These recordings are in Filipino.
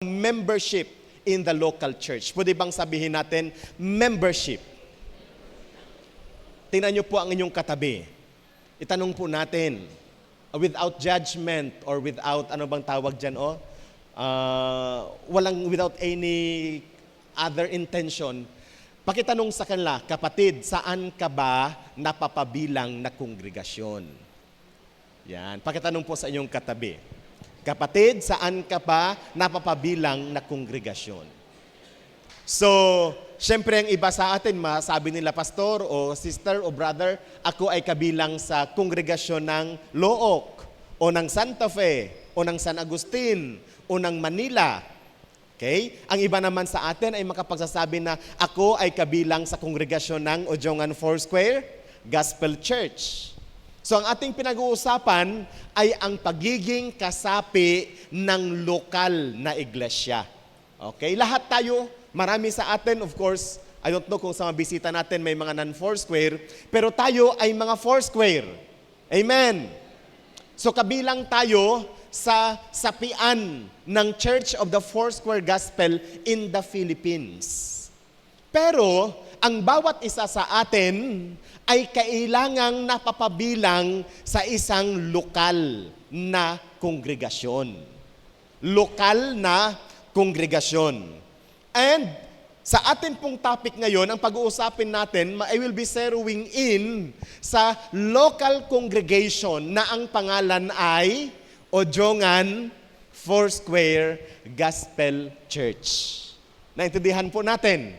membership in the local church. Pwede bang sabihin natin, membership? Tingnan niyo po ang inyong katabi. Itanong po natin, without judgment or without, ano bang tawag dyan, without any other intention, pakitanong sa kanila, kapatid, saan ka ba napapabilang na kongregasyon? Yan, pakitanong po sa inyong katabi. Kapatid, saan ka pa napapabilang na kongregasyon? So, syempre ang iba sa atin, masabi nila, pastor o sister o brother, ako ay kabilang sa kongregasyon ng Looc o ng Santa Fe o ng San Agustin o ng Manila. Okay? Ang iba naman sa atin ay makapagsasabi na ako ay kabilang sa kongregasyon ng Ojongan Foursquare Gospel Church. So ang ating pinag-uusapan ay ang pagiging kasapi ng lokal na iglesia. Okay? Lahat tayo, marami sa atin, of course, I don't know kung sa mga bisita natin may mga non-Foursquare, pero tayo ay mga Foursquare. Amen! So kabilang tayo sa sapian ng Church of the Foursquare Gospel in the Philippines. Pero ang bawat isa sa atin ay kailangang napapabilang sa isang lokal na kongregasyon. Lokal na kongregasyon. And sa atin pong topic ngayon, ang pag-uusapin natin, I will be zeroing in sa local congregation na ang pangalan ay Ojongan Foursquare Gospel Church. Naintindihan po natin.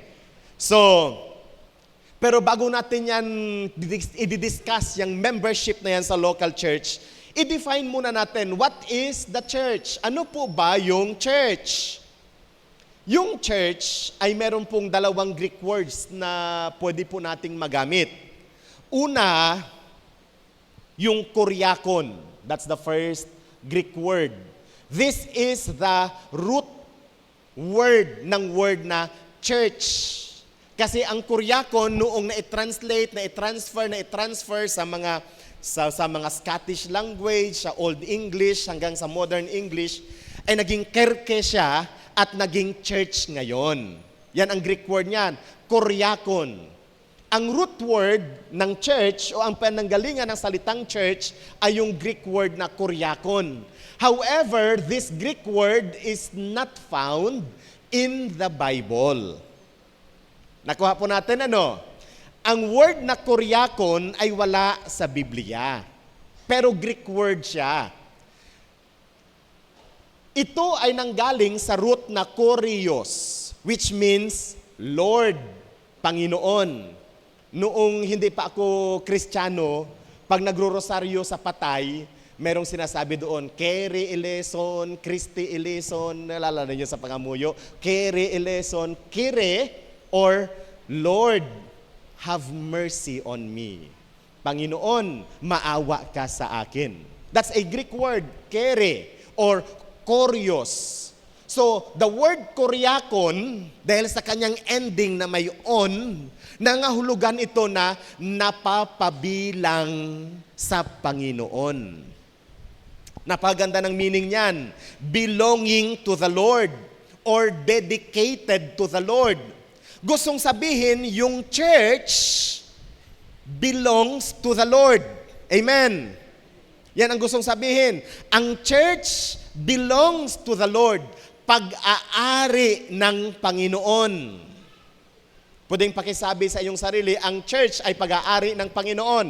Pero bago natin yan i-discuss yung membership na yan sa local church, i-define muna natin, what is the church? Ano po ba yung church? Yung church ay meron pong dalawang Greek words na pwede po nating magamit. Una, yung Kuriakon. That's the first Greek word. This is the root word ng word na church. Kasi ang Kuriakon noong na-transfer sa mga Scottish language, sa Old English hanggang sa Modern English, ay naging kerke siya at naging church ngayon. Yan ang Greek word niyan, Kuriakon. Ang root word ng church o ang pananggalingan ng salitang church ay yung Greek word na Kuriakon. However, this Greek word is not found in the Bible. Nakuha po natin ang word na Kuriakon ay wala sa Biblia. Pero Greek word siya. Ito ay nanggaling sa root na Kurios, which means Lord, Panginoon. Noong hindi pa ako Kristiyano, pag nagro-rosaryo sa patay, merong sinasabi doon, Kyrie eleison, Christi eleison, nalala niyo sa pangamuyo, Kyrie eleison, Kyrie, or Lord, have mercy on me. Panginoon, maawa ka sa akin. That's a Greek word, kere, or Kurios. So, the word Kuriakon, dahil sa kanyang ending na may on, nangahulugan ito na napapabilang sa Panginoon. Napaganda ng meaning niyan, belonging to the Lord, or dedicated to the Lord. Gustong sabihin, yung church belongs to the Lord. Amen. Yan ang gustong sabihin. Ang church belongs to the Lord. Pag-aari ng Panginoon. Pwedeng pakisabi sa iyong sarili, ang church ay pag-aari ng Panginoon.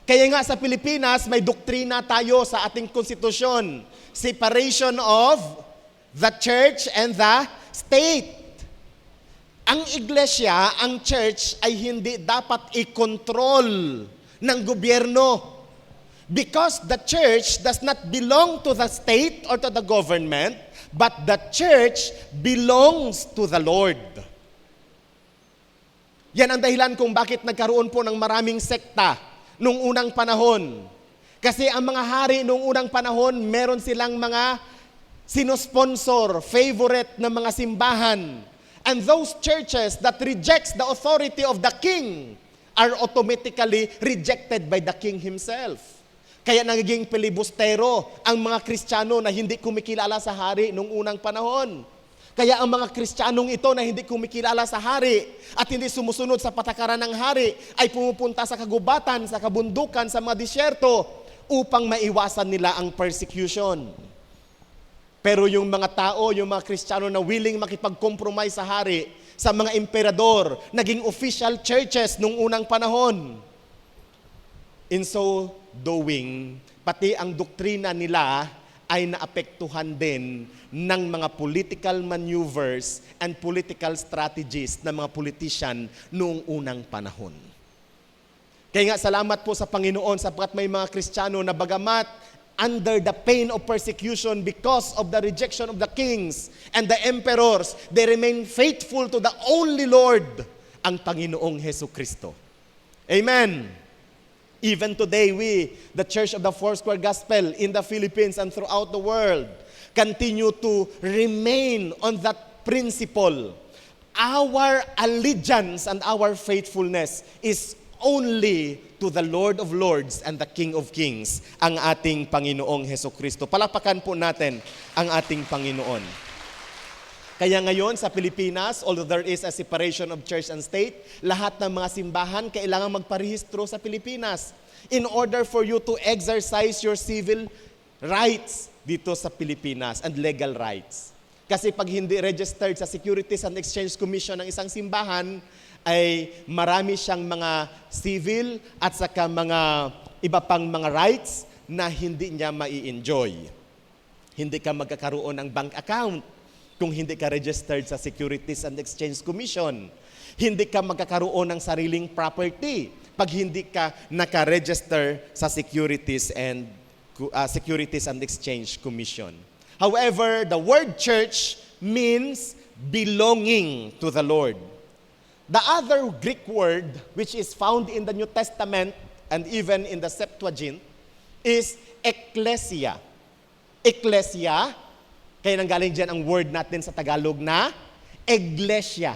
Kaya nga sa Pilipinas, may doktrina tayo sa ating konstitusyon. Separation of the church and the state. Ang iglesia, ang church, ay hindi dapat i-control ng gobyerno. Because the church does not belong to the state or to the government, but the church belongs to the Lord. Yan ang dahilan kung bakit nagkaroon po ng maraming sekta nung unang panahon. Kasi ang mga hari nung unang panahon, meron silang mga sinosponsor, favorite na mga simbahan. And those churches that rejects the authority of the king are automatically rejected by the king himself. Kaya nagiging pilibustero ang mga Kristiyano na hindi kumikilala sa hari nung unang panahon. Kaya ang mga Kristiyanong ito na hindi kumikilala sa hari at hindi sumusunod sa patakaran ng hari ay pumupunta sa kagubatan, sa kabundukan, sa mga disyerto upang maiwasan nila ang persecution. Pero yung mga tao, yung mga Kristiyano na willing makipag-compromise sa hari, sa mga emperador, naging official churches nung unang panahon. In so doing, pati ang doktrina nila ay naapektuhan din ng mga political maneuvers and political strategies ng mga politician noong unang panahon. Kaya nga salamat po sa Panginoon sapagkat may mga Kristiyano na bagamat under the pain of persecution because of the rejection of the kings and the emperors, they remain faithful to the only Lord, ang Panginoong Hesukristo. Amen. Even today, we, the Church of the Foursquare Gospel in the Philippines and throughout the world, continue to remain on that principle. Our allegiance and our faithfulness is only to the Lord of Lords and the King of Kings, ang ating Panginoong Hesukristo. Palakpakan po natin ang ating Panginoon. Kaya ngayon sa Pilipinas, although there is a separation of church and state, lahat ng mga simbahan kailangan magparehistro sa Pilipinas in order for you to exercise your civil rights dito sa Pilipinas and legal rights. Kasi pag hindi registered sa Securities and Exchange Commission ng isang simbahan, ay marami siyang mga civil at saka mga iba pang mga rights na hindi niya mai-enjoy. Hindi ka magkakaroon ng bank account kung hindi ka registered sa Securities and Exchange Commission. Hindi ka magkakaroon ng sariling property pag hindi ka naka-register sa Securities and Exchange Commission. However, the word church means belonging to the Lord. The other Greek word which is found in the New Testament and even in the Septuagint is ecclesia. Ecclesia, kaya nanggaling dyan ang word natin sa Tagalog na iglesia.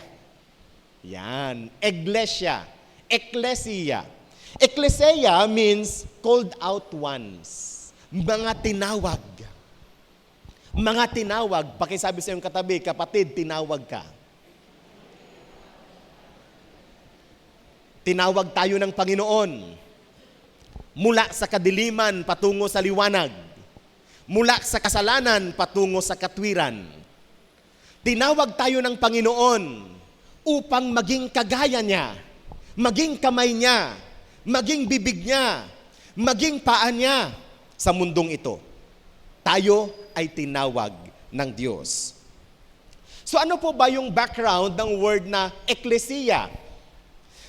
Yan, iglesia. Ecclesia. Ecclesia means called out ones. Mga tinawag. Mga tinawag. Pakisabi sa iyong katabi, kapatid, tinawag ka. Tinawag tayo ng Panginoon. Mula sa kadiliman patungo sa liwanag. Mula sa kasalanan patungo sa katwiran. Tinawag tayo ng Panginoon upang maging kagaya niya, maging kamay niya, maging bibig niya, maging paa niya sa mundong ito. Tayo ay tinawag ng Diyos. So ano po ba yung background ng word na ecclesia?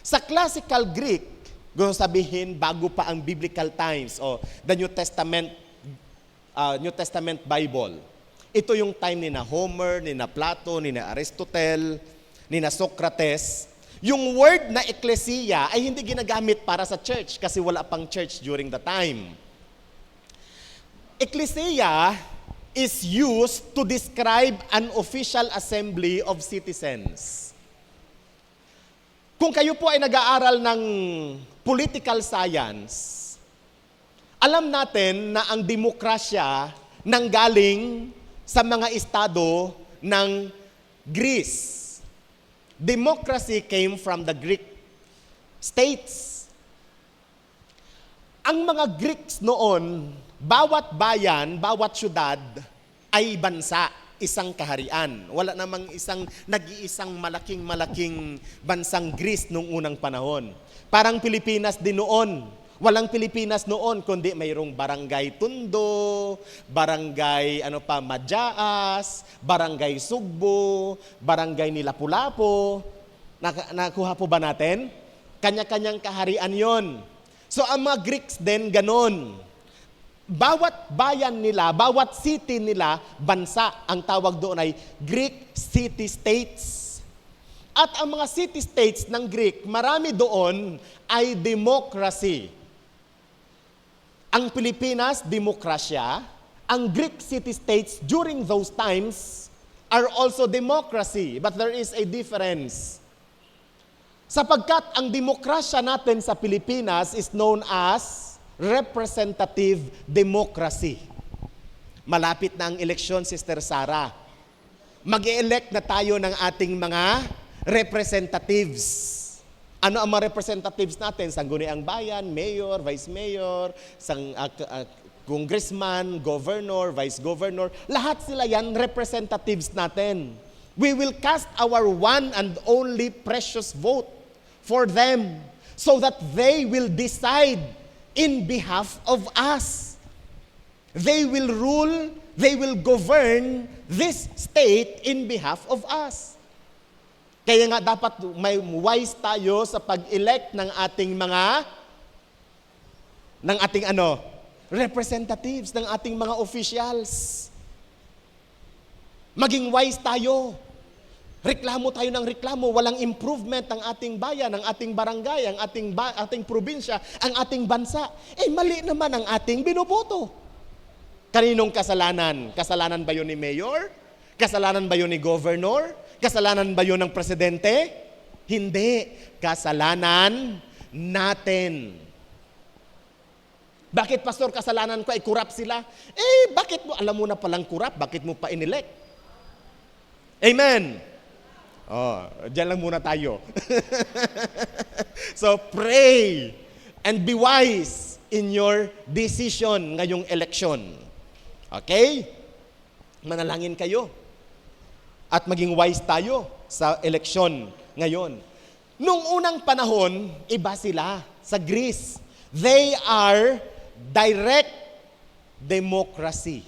Sa classical Greek, gusto sabihin bago pa ang biblical times o the New Testament Bible. Ito yung time ni na Homer, ni na Plato, ni na Aristotle, ni na Socrates. Yung word na ecclesia ay hindi ginagamit para sa church kasi wala pang church during the time. Ecclesia is used to describe an official assembly of citizens. Kung kayo po ay nag-aaral ng political science, alam natin na ang demokrasya nanggaling sa mga estado ng Greece. Democracy came from the Greek states. Ang mga Greeks noon, bawat bayan, bawat syudad ay bansa, isang kaharian. Wala namang nag-iisang malaking bansang Greece nung unang panahon. Parang Pilipinas din noon. Walang Pilipinas noon, kundi mayroong barangay Tundo, barangay Madyaas, barangay Sugbo, barangay Nilapu-Lapu. Nakuha po ba natin? Kanya-kanyang kaharian yon. So ang mga Greeks din ganon. Bawat bayan nila, bawat city nila, bansa, ang tawag doon ay Greek city-states. At ang mga city-states ng Greek, marami doon ay democracy. Ang Pilipinas, demokrasya. Ang Greek city-states during those times are also democracy. But there is a difference. Sapagkat ang demokrasya natin sa Pilipinas is known as representative democracy. Malapit na ang eleksyon, Sister Sara. Mag-e-elect na tayo ng ating mga representatives. Ano ang mga representatives natin? Sangguniang Bayan, mayor, vice mayor, congressman, governor, vice governor. Lahat sila yan, representatives natin. We will cast our one and only precious vote for them so that they will decide in behalf of us. They will rule, they will govern this state in behalf of us. Kaya nga dapat may wise tayo sa pag-elect ng ating representatives, ng ating mga officials. Maging wise tayo. Reklamo tayo ng reklamo, walang improvement ang ating bayan, ang ating barangay, ang ating probinsya, ang ating bansa. Mali naman ang ating binoboto. Kaninong kasalanan? Kasalanan ba yun ni mayor? Kasalanan ba yun ni governor? Kasalanan ba yun ng presidente? Hindi. Kasalanan natin. Bakit, pastor, kasalanan ko ay corrupt sila? Bakit mo, alam mo na palang corrupt, bakit mo pa inelect? Amen. Diyan lang muna tayo. So, pray and be wise in your decision ngayong election. Okay? Manalangin kayo. At maging wise tayo sa eleksyon ngayon. Nung unang panahon, iba sila sa Greece. They are direct democracy.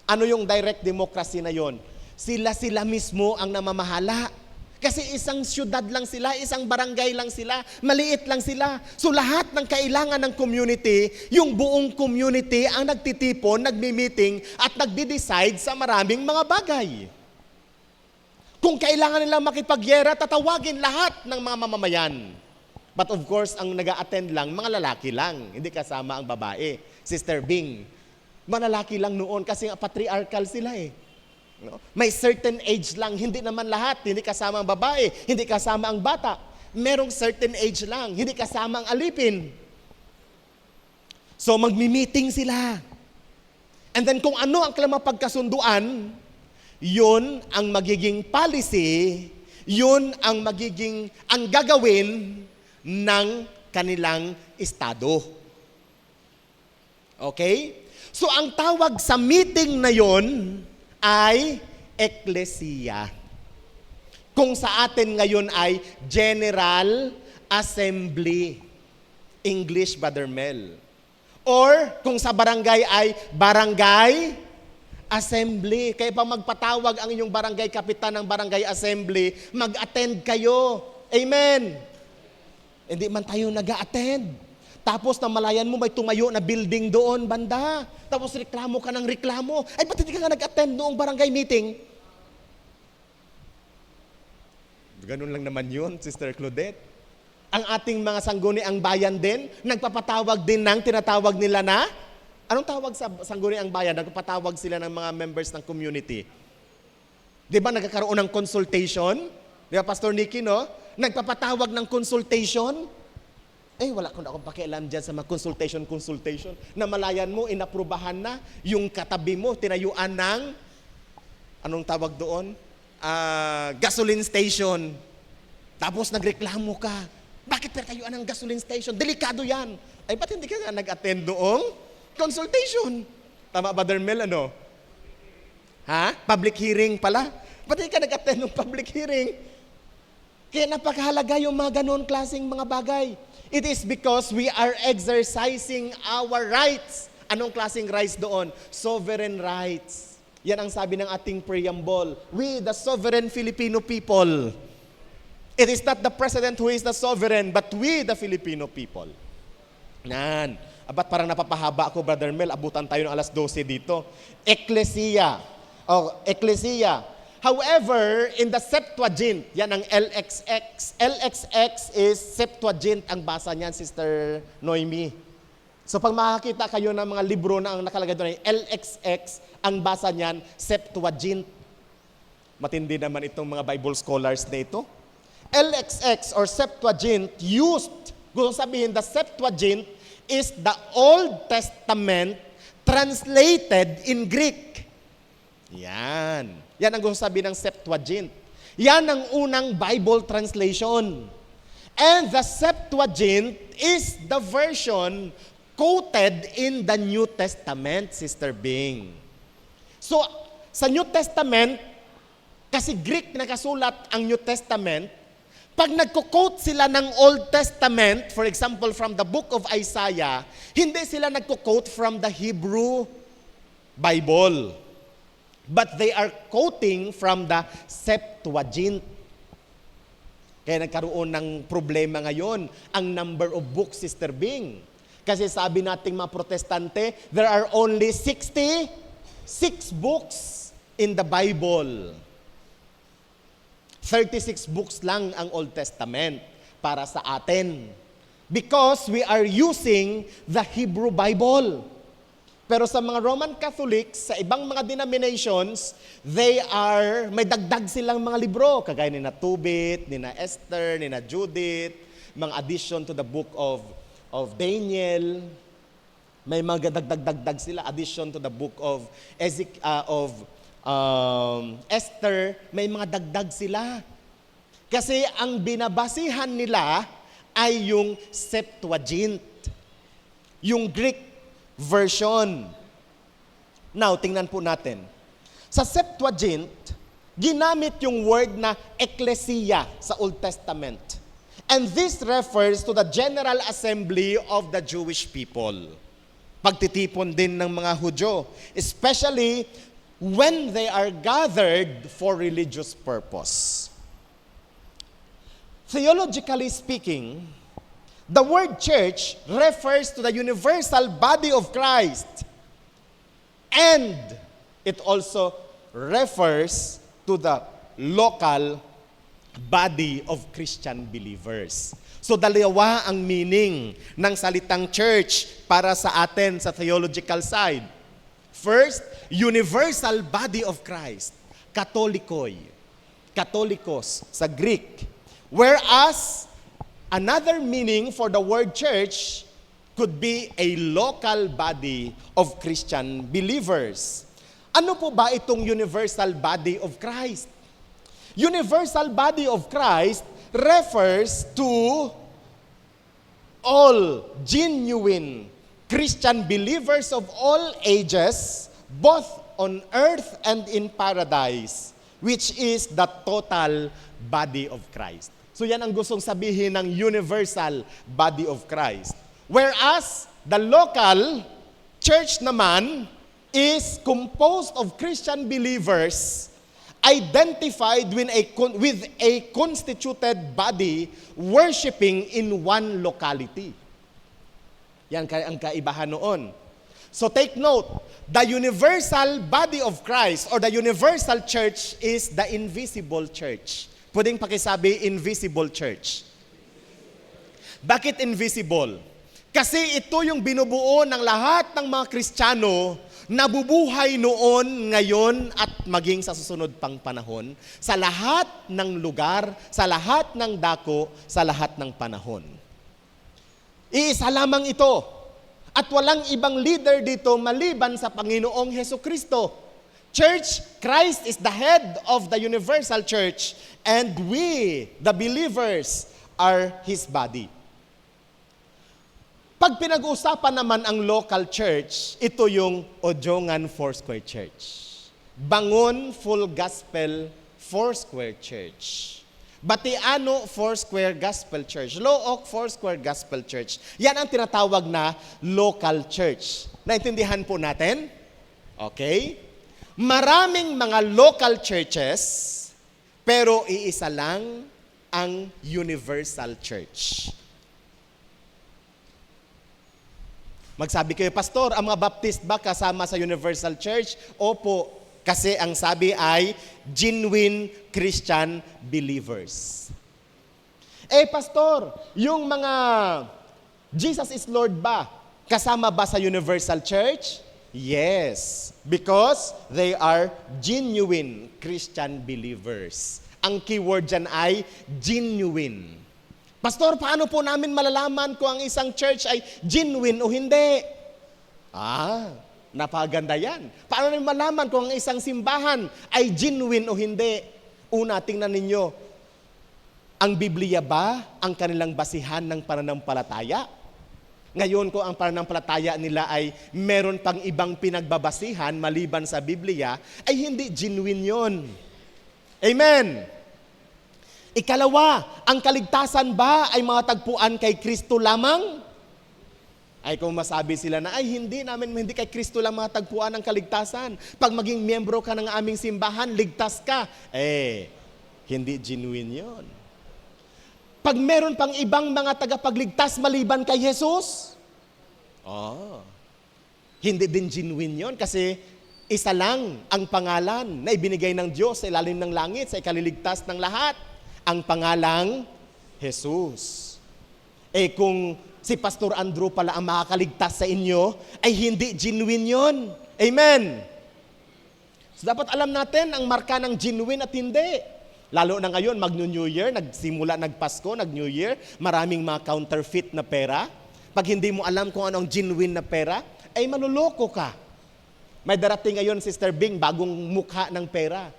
Ano yung direct democracy na yon? Sila mismo ang namamahala. Kasi isang syudad lang sila, isang barangay lang sila, maliit lang sila. So lahat ng kailangan ng community, yung buong community ang nagtitipon, nagmi-meeting at nagde-decide sa maraming mga bagay. Kung kailangan nila makipagyera, tatawagin lahat ng mga mamamayan. But of course, ang nag-a-attend lang, mga lalaki lang, hindi kasama ang babae. Sister Bing, mga lalaki lang noon kasi patriarchal sila eh. No? May certain age lang, hindi naman lahat, hindi kasama ang babae, hindi kasama ang bata. Merong certain age lang, hindi kasama ang alipin. So magmi-meeting sila. And then kung ano ang mapagkasunduan, yun ang magiging policy, yun ang gagawin ng kanilang estado. Okay? So ang tawag sa meeting na yun ay Ecclesia. Kung sa atin ngayon ay General Assembly. English, Brother Mel. Or kung sa barangay ay Barangay Assembly. Kaya pa magpatawag ang inyong barangay kapitan ng Barangay Assembly, mag-attend kayo. Amen. Hindi man tayo nag-attend. Tapos namalayan mo may tumayo na building doon, banda. Tapos reklamo ka ng reklamo. Ba't hindi ka nga nag-attend noong barangay meeting? Ganun lang naman yun, Sister Claudette. Ang ating mga sangguniang bayan din, nagpapatawag din ng tinatawag nila na, anong tawag sa sangguniang bayan? Nagpapatawag sila ng mga members ng community. Di ba nagkakaroon ng consultation? Di ba, Pastor Nicky, no? Nagpapatawag ng consultation. Wala akong pakialam dyan sa mga consultation. Namalayan mo, inaprubahan na. Yung katabi mo, tinayuan ng, anong tawag doon? Gasoline station. Tapos nagreklamo ka. Bakit pinatayuan ng gasoline station? Delikado yan. Ba't hindi ka nga nag-attend noong consultation? Tama ba, Brother Mel, ano? Public hearing pala? Ba't hindi ka nag-attend ng public hearing? Kaya napakahalaga yung mga ganon klaseng mga bagay. It is because we are exercising our rights. Anong klaseng rights doon? Sovereign rights. Yan ang sabi ng ating preamble. We, the sovereign Filipino people. It is not the president who is the sovereign, but we, the Filipino people. Nan. Ba't parang napapahaba ako, Brother Mel? Abutan tayo ng alas 12 dito. Ecclesia. Ecclesia. However, in the Septuagint, yan ang LXX. LXX is Septuagint ang basa niyan, Sister Noemi. So pag makakita kayo ng mga libro na ang nakalagay doon ay LXX, ang basa niyan, Septuagint. Matindi naman itong mga Bible scholars na ito. LXX or Septuagint used, gusto sabihin, the Septuagint is the Old Testament translated in Greek. Yan. Yan ang gusto sabihin ng Septuagint. Yan ang unang Bible translation. And the Septuagint is the version quoted in the New Testament, Sister Bing. So, sa New Testament, kasi Greek nakasulat ang New Testament, pag nagko-quote sila ng Old Testament, for example, from the book of Isaiah, hindi sila nagko-quote from the Hebrew Bible. But they are quoting from the Septuagint. Kaya nagkaroon ng problema ngayon ang number of books, Sister Bing. Kasi sabi nating mga protestante, there are only 66 books in the Bible. 36 books lang ang Old Testament para sa atin. Because we are using the Hebrew Bible. Pero sa mga Roman Catholics, sa ibang mga denominations, may dagdag silang mga libro, kagaya ni na Tobit, ni na Esther, ni na Judith, mga addition to the book of Daniel. May mga dagdag sila, addition to the book of Esther, may mga dagdag sila. Kasi ang binabasihan nila ay yung Septuagint, yung Greek version. Now, tingnan po natin. Sa Septuagint, ginamit yung word na ecclesia sa Old Testament. And this refers to the general assembly of the Jewish people. Pagtitipon din ng mga Hudyo, especially when they are gathered for religious purpose. Theologically speaking, the word church refers to the universal body of Christ, and it also refers to the local body of Christian believers. So dalawa ang meaning ng salitang church para sa atin sa theological side. First, universal body of Christ, Katolikos sa Greek. Whereas, another meaning for the word church could be a local body of Christian believers. Ano po ba itong universal body of Christ? Universal body of Christ refers to all genuine Christian believers of all ages, both on earth and in paradise, which is the total body of Christ. So yan ang gustong sabihin ng universal body of Christ. Whereas the local church naman is composed of Christian believers identified with a constituted body worshiping in one locality. Yan ang kaibahan noon. So take note, the universal body of Christ or the universal church is the invisible church. Pwedeng pakisabi, invisible church. Bakit invisible? Kasi ito yung binubuo ng lahat ng mga Kristiyano na bubuhay noon, ngayon, at maging sa susunod pang panahon, sa lahat ng lugar, sa lahat ng dako, sa lahat ng panahon. Iisa lamang ito. At walang ibang leader dito maliban sa Panginoong Hesukristo. Church, Christ is the head of the universal church, and we, the believers, are His body. Pag pinag-uusapan naman ang local church, ito yung Ojongan Foursquare Church. Bangon Full Gospel Foursquare Church. Batiano Foursquare Gospel Church. Looc Foursquare Gospel Church. Yan ang tinatawag na local church. Naintindihan po natin? Okay? Maraming mga local churches, pero iisa lang ang universal church. Magsabi kayo, Pastor, ang mga Baptist ba kasama sa universal church? Opo, kasi ang sabi ay genuine Christian believers. Pastor, yung mga Jesus is Lord ba, kasama ba sa universal church? Yes, because they are genuine Christian believers. Ang keyword dyan ay genuine. Pastor, paano po namin malalaman kung ang isang church ay genuine o hindi? Napaganda yan. Paano namin malaman kung ang isang simbahan ay genuine o hindi? Una, tingnan ninyo, ang Biblia ba ang kanilang basihan ng pananampalataya? Ngayon, kung ang pananampalataya nila ay meron pang ibang pinagbabasihan maliban sa Biblia, ay hindi genuine yon. Amen! Ikalawa, ang kaligtasan ba ay matagpuan kay Kristo lamang? Ay kung masabi sila na, ay hindi kay Kristo lang matagpuan ang kaligtasan. Pag maging miyembro ka ng aming simbahan, ligtas ka. Hindi genuine yon. Pag meron pang ibang mga tagapagligtas maliban kay Jesus, hindi din genuine yon kasi isa lang ang pangalan na ibinigay ng Diyos sa ilalim ng langit, sa ikaliligtas ng lahat. Ang pangalang Jesus. Kung si Pastor Andrew pala ang makakaligtas sa inyo, ay hindi genuine yon. Amen. So dapat alam natin ang marka ng genuine at hindi. Lalo na ngayon, mag-New Year, nagpasko, nag-New Year, maraming mga counterfeit na pera. Pag hindi mo alam kung ano ang genuine na pera, ay manuloko ka. May darating ngayon, Sister Bing, bagong mukha ng pera.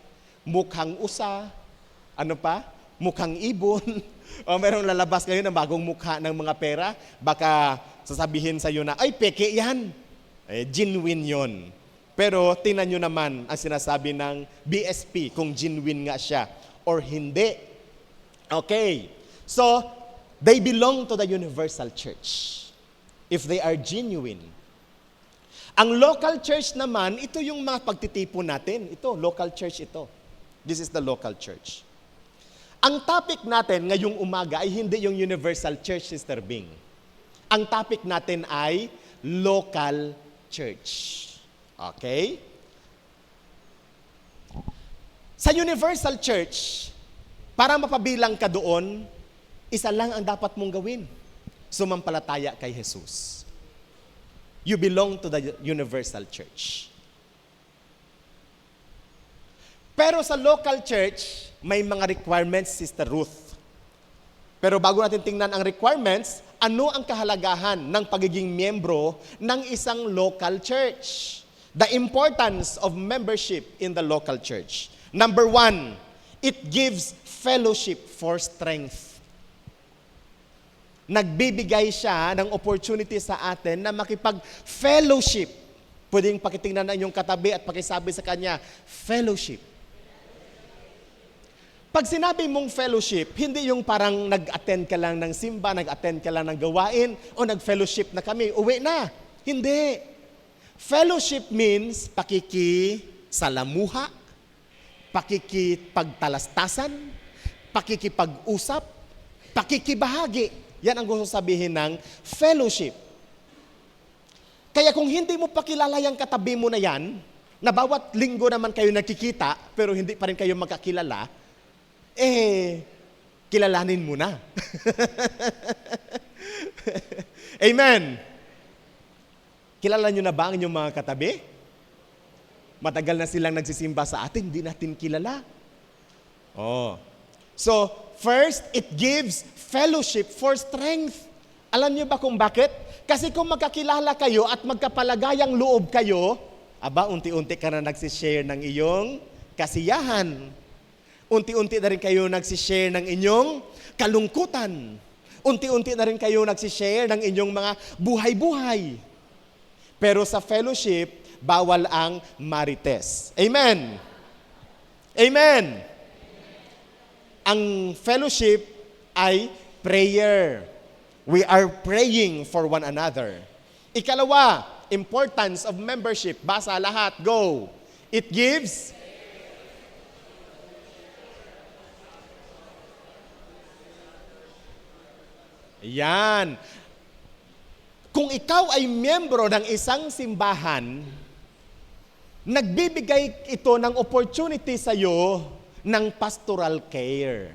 Mukhang usa, mukhang ibon. O merong lalabas ngayon ng bagong mukha ng mga pera. Baka sasabihin sa iyo na, ay, peke yan. Genuine yon. Pero tingnan nyo naman ang sinasabi ng BSP kung genuine nga siya or hindi. Okay. So, they belong to the universal church. If they are genuine. Ang local church naman, ito yung mga pagtitipon natin. Ito, local church ito. This is the local church. Ang topic natin ngayong umaga ay hindi yung universal church, Sister Bing. Ang topic natin ay local church. Okay? Sa universal church, para mapabilang ka doon, isa lang ang dapat mong gawin. Sumampalataya kay Jesus. You belong to the universal church. Pero sa local church, may mga requirements, Sister Ruth. Pero bago natin tingnan ang requirements, ano ang kahalagahan ng pagiging miyembro ng isang local church? The importance of membership in the local church. Number 1, it gives fellowship for strength. Nagbibigay siya ng opportunity sa atin na makipag-fellowship. Pwedeng pakitingnan na inyong katabi at pakisabi sa kanya, fellowship. Pag sinabi mong fellowship, hindi yung parang nag-attend ka lang ng simba, nag-attend ka lang ng gawain, o nag-fellowship na kami, uwi na. Hindi. Fellowship means pakikisalamuha, pakikipagtalastasan, pakikipag-usap, pakikibahagi. Yan ang gusto sabihin ng fellowship. Kaya kung hindi mo pakilala yung katabi mo na yan, na bawat linggo naman kayo nakikita, pero hindi pa rin kayo magkakilala, kilalanin mo na. Amen. Kilala nyo na ba ang inyong mga katabi? Matagal na silang nagsisimba sa atin, hindi natin kilala. So, first, it gives fellowship for strength. Alam niyo ba kung bakit? Kasi kung magkakilala kayo at magkapalagayang loob kayo, unti-unti ka na nagsishare ng iyong kasiyahan. Unti-unti na rin kayo nagsishare ng inyong kalungkutan. Unti-unti na rin kayo nagsishare ng inyong mga buhay-buhay. Pero sa fellowship, bawal ang marites. Amen? Amen? Ang fellowship ay prayer. We are praying for one another. Ikalawa, importance of membership. Basa lahat. Go. It gives Yan. Kung ikaw ay miyembro ng isang simbahan, nagbibigay ito ng opportunity sa iyo ng pastoral care.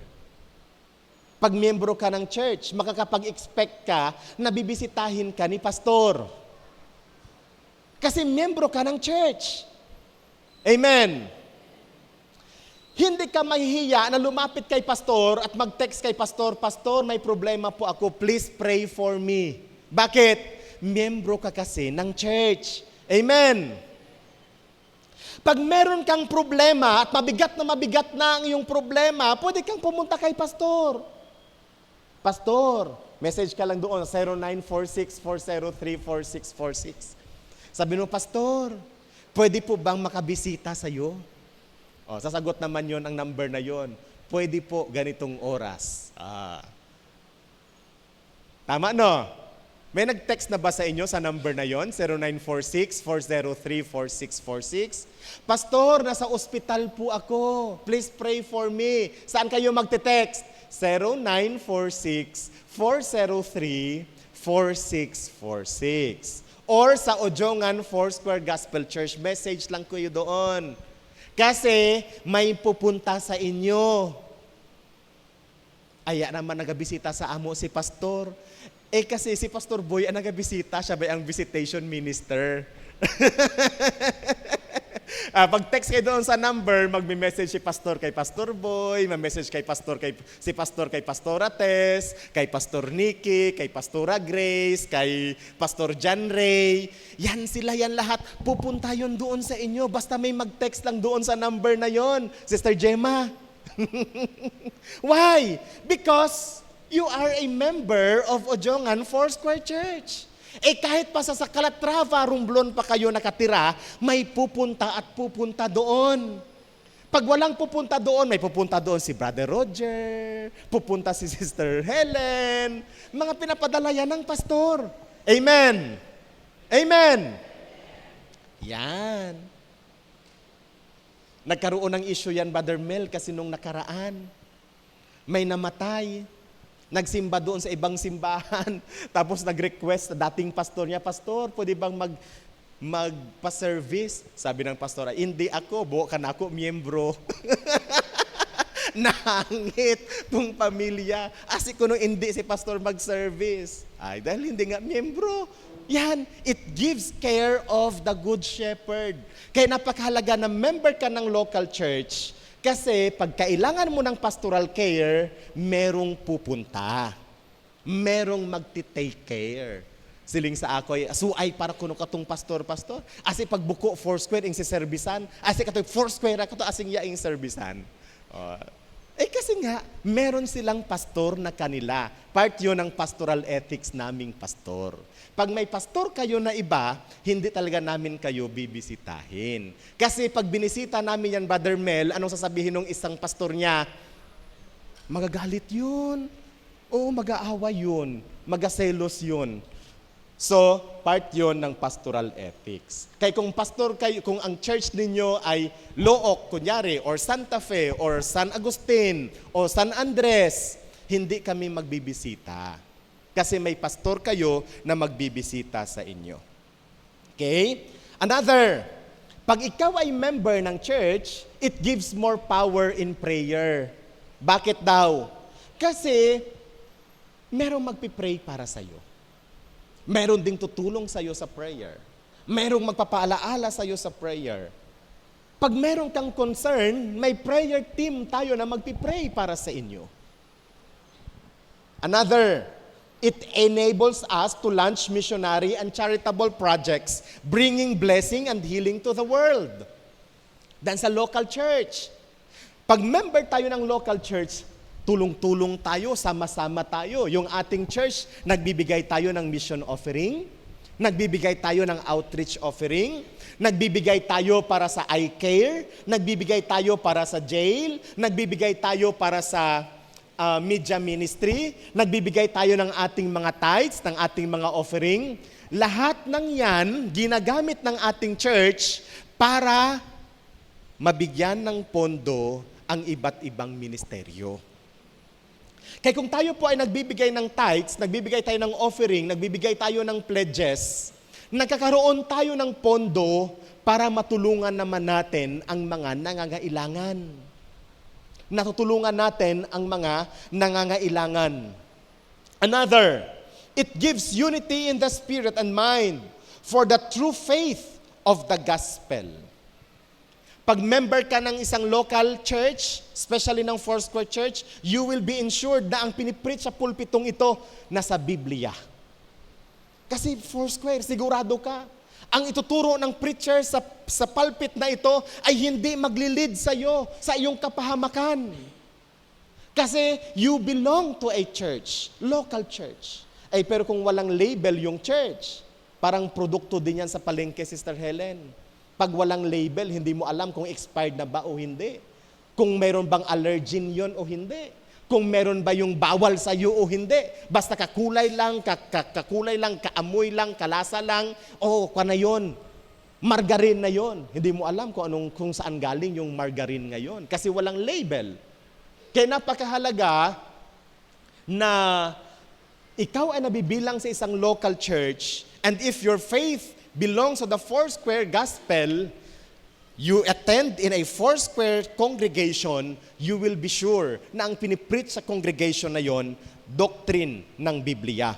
Pag miyembro ka ng church, makakapag-expect ka na bibisitahin ka ni pastor. Kasi miyembro ka ng church. Amen. Hindi ka mahihiya na lumapit kay pastor at mag-text kay pastor, Pastor, may problema po ako, please pray for me. Bakit? Miyembro ka kasi ng church. Amen. Pag meron kang problema at mabigat na ang iyong problema, pwede kang pumunta kay pastor. Pastor, message ka lang doon, 0946-403-4646. Sabi mo, Pastor, pwede po bang makabisita sa'yo? O, sasagot naman yon ang number na yon. Pwede po ganitong oras. Tama, no? May nag-text na ba sa inyo sa number na yon? 0946-403-4646. Pastor, nasa ospital po ako. Please pray for me. Saan kayo magte-text? 0946-403-4646. Or sa Ojongan Foursquare Gospel Church, message lang kayo doon. Kasi may pupunta sa inyo. Aya naman nagabisita sa amo si pastor. Kasi si Pastor Boy ang nagabisita, siya ba ang visitation minister? Pag text kayo doon sa number, magme-message si Pastor kay Pastor Boy, mag-message kay Pastor si Pastor kay Pastora Tess, kay Pastor Nikki, kay Pastora Grace, kay Pastor John Ray. Yan sila, yan lahat. Pupunta yon doon sa inyo. Basta may mag-text lang doon sa number na yon. Sister Gemma. Why? Because you are a member of Ojongan Foursquare Church. Kahit pa sa Calatrava, Romblon pa kayo nakatira, may pupunta at pupunta doon. Pag walang pupunta doon, may pupunta doon si Brother Roger, pupunta si Sister Helen, mga pinapadala yan ng pastor. Amen. Amen. Yan. Nagkaroon ng issue yan, Brother Mel, kasi nung nakaraan, may namatay. Nagsimba doon sa ibang simbahan. Tapos nag-request sa dating pastor niya, Pastor, pwede bang magpa-service? Sabi ng pastor, hindi ako, buo ka na ako, miyembro. Nahangit tong pamilya. Asi ko nung hindi si pastor mag-service. Dahil hindi nga miyembro. Yan, it gives care of the good shepherd. Kaya napakahalaga na member ka ng local church. Kasi pag kailangan mo ng pastoral care, merong pupunta. Merong magti-take care. Siling sa ako ay para kuno katong pastor. Asi pag buko Foursquare ing si servisan, asi katong Foursquare kato asing yaing servisan. Kasi nga, meron silang pastor na kanila. Part yun ng pastoral ethics naming pastor. Pag may pastor kayo na iba, hindi talaga namin kayo bibisitahin. Kasi pag binisita namin yan, Brother Mel, anong sasabihin ng isang pastor niya? Magagalit yun. Oo, mag-aawa yun. Magaselos yun. So, part yun ng pastoral ethics. Kaya kung pastor kayo, kung ang church ninyo ay Looc, kunyari, or Santa Fe, or San Agustin, o San Andres, hindi kami magbibisita. Kasi may pastor kayo na magbibisita sa inyo. Okay? Another, pag ikaw ay member ng church, it gives more power in prayer. Bakit daw? Kasi merong magpipray para sa iyo. Meron ding tutulong sa iyo sa prayer. Merong magpapaalaala sa iyo sa prayer. Pag meron kang concern, may prayer team tayo na magpipray para sa inyo. Another, it enables us to launch missionary and charitable projects, bringing blessing and healing to the world. Dan sa local church. Pag member tayo ng local church, tulong-tulong tayo, sama-sama tayo. Yung ating church, nagbibigay tayo ng mission offering, nagbibigay tayo ng outreach offering, nagbibigay tayo para sa eye care, nagbibigay tayo para sa jail, nagbibigay tayo para sa media ministry, nagbibigay tayo ng ating mga tithes, ng ating mga offering. Lahat ng yan, ginagamit ng ating church para mabigyan ng pondo ang iba't ibang ministeryo. Kaya kung tayo po ay nagbibigay ng tithes, nagbibigay tayo ng offering, nagbibigay tayo ng pledges, nagkakaroon tayo ng pondo para matulungan naman natin ang mga nangangailangan. Natutulungan natin ang mga nangangailangan. Another, it gives unity in the spirit and mind for the true faith of the gospel. Pag member ka ng isang local church, especially ng Foursquare Church, you will be ensured na ang pinipreach sa pulpitong ito nasa Biblia. Kasi Foursquare, sigurado ka, ang ituturo ng preacher sa pulpit na ito ay hindi maglilid sa iyo, sa iyong kapahamakan. Kasi you belong to a church, local church. Ay pero kung walang label yung church, parang produkto din yan sa palengke, Sister Helen. Pag walang label, hindi mo alam kung expired na ba o hindi. Kung meron bang allergen yon o hindi. Kung meron ba yung bawal sa iyo o hindi. Basta kakulay lang, kaamoy lang, kalasa lang, na yon. Margarine na yon. Hindi mo alam kung saan galing yung margarine ngayon. Kasi walang label. Kaya napakahalaga na ikaw ay nabibilang sa isang local church, and if your faith belongs to the Foursquare Gospel, you attend in a Foursquare congregation, you will be sure na ang pinipreach sa congregation na yon, doctrine ng Biblia.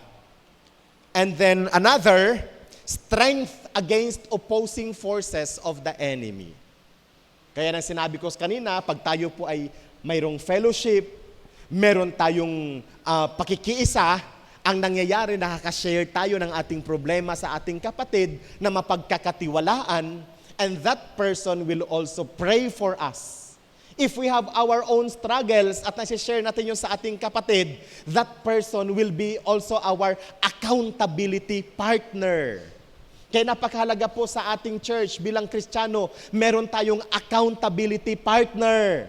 And then another, strength against opposing forces of the enemy. Kaya nang sinabi ko kanina, pag tayo po ay mayroong fellowship, meron tayong pakikiisa, ang nangyayari, nakaka-share tayo ng ating problema sa ating kapatid na mapagkakatiwalaan, and that person will also pray for us. If we have our own struggles at nasi-share natin yun sa ating kapatid, that person will be also our accountability partner. Kaya napakahalaga po sa ating church bilang Kristiyano, meron tayong accountability partner.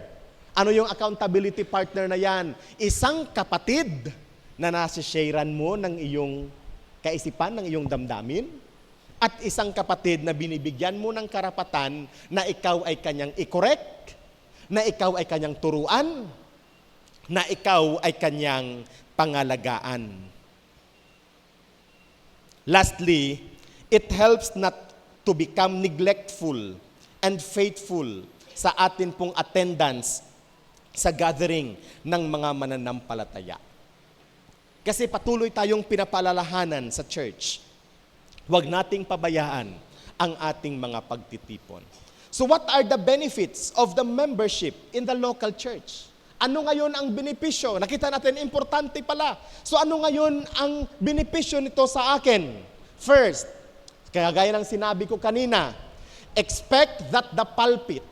Ano yung accountability partner na yan? Isang kapatid na nasisharean mo ng iyong kaisipan, ng iyong damdamin, at isang kapatid na binibigyan mo ng karapatan na ikaw ay kanyang i-correct, na ikaw ay kanyang turuan, na ikaw ay kanyang pangalagaan. Lastly, it helps not to become neglectful and faithful sa atin pong attendance sa gathering ng mga mananampalataya. Kasi patuloy tayong pinapaalalahanan sa church. Huwag nating pabayaan ang ating mga pagtitipon. So what are the benefits of the membership in the local church? Ano ngayon ang benepisyo? Nakita natin, importante pala. So ano ngayon ang benepisyo nito sa akin? First, kaya gaya ng sinabi ko kanina, expect that the pulpit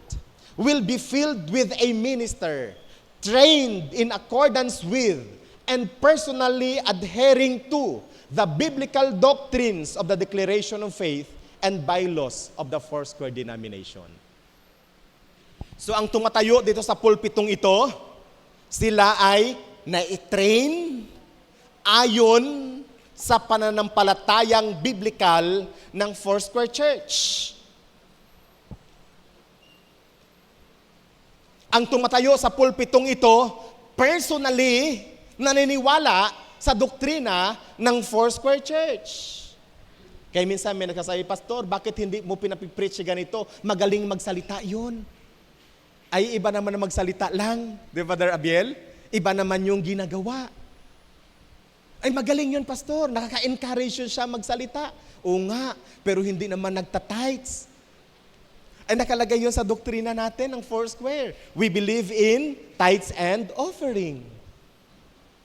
will be filled with a minister trained in accordance with and personally adhering to the biblical doctrines of the Declaration of Faith and bylaws of the Foursquare denomination. So ang tumatayo dito sa pulpitong ito, sila ay na-train ayon sa pananampalatayang biblical ng Foursquare Church. Ang tumatayo sa pulpitong ito, personally naniniwala sa doktrina ng Foursquare Church. Kaya minsan may nagsasabi, Pastor, bakit hindi mo pinapipreach ganito? Magaling magsalita yun. Ay, iba naman na magsalita lang. Di ba, Father Abiel? Iba naman yung ginagawa. Ay, magaling yun, Pastor. Nakaka-encourage yun siya magsalita. Oo nga, pero hindi naman nagtatights. Ay, nakalagay yun sa doktrina natin ng Foursquare. We believe in tithes and offering.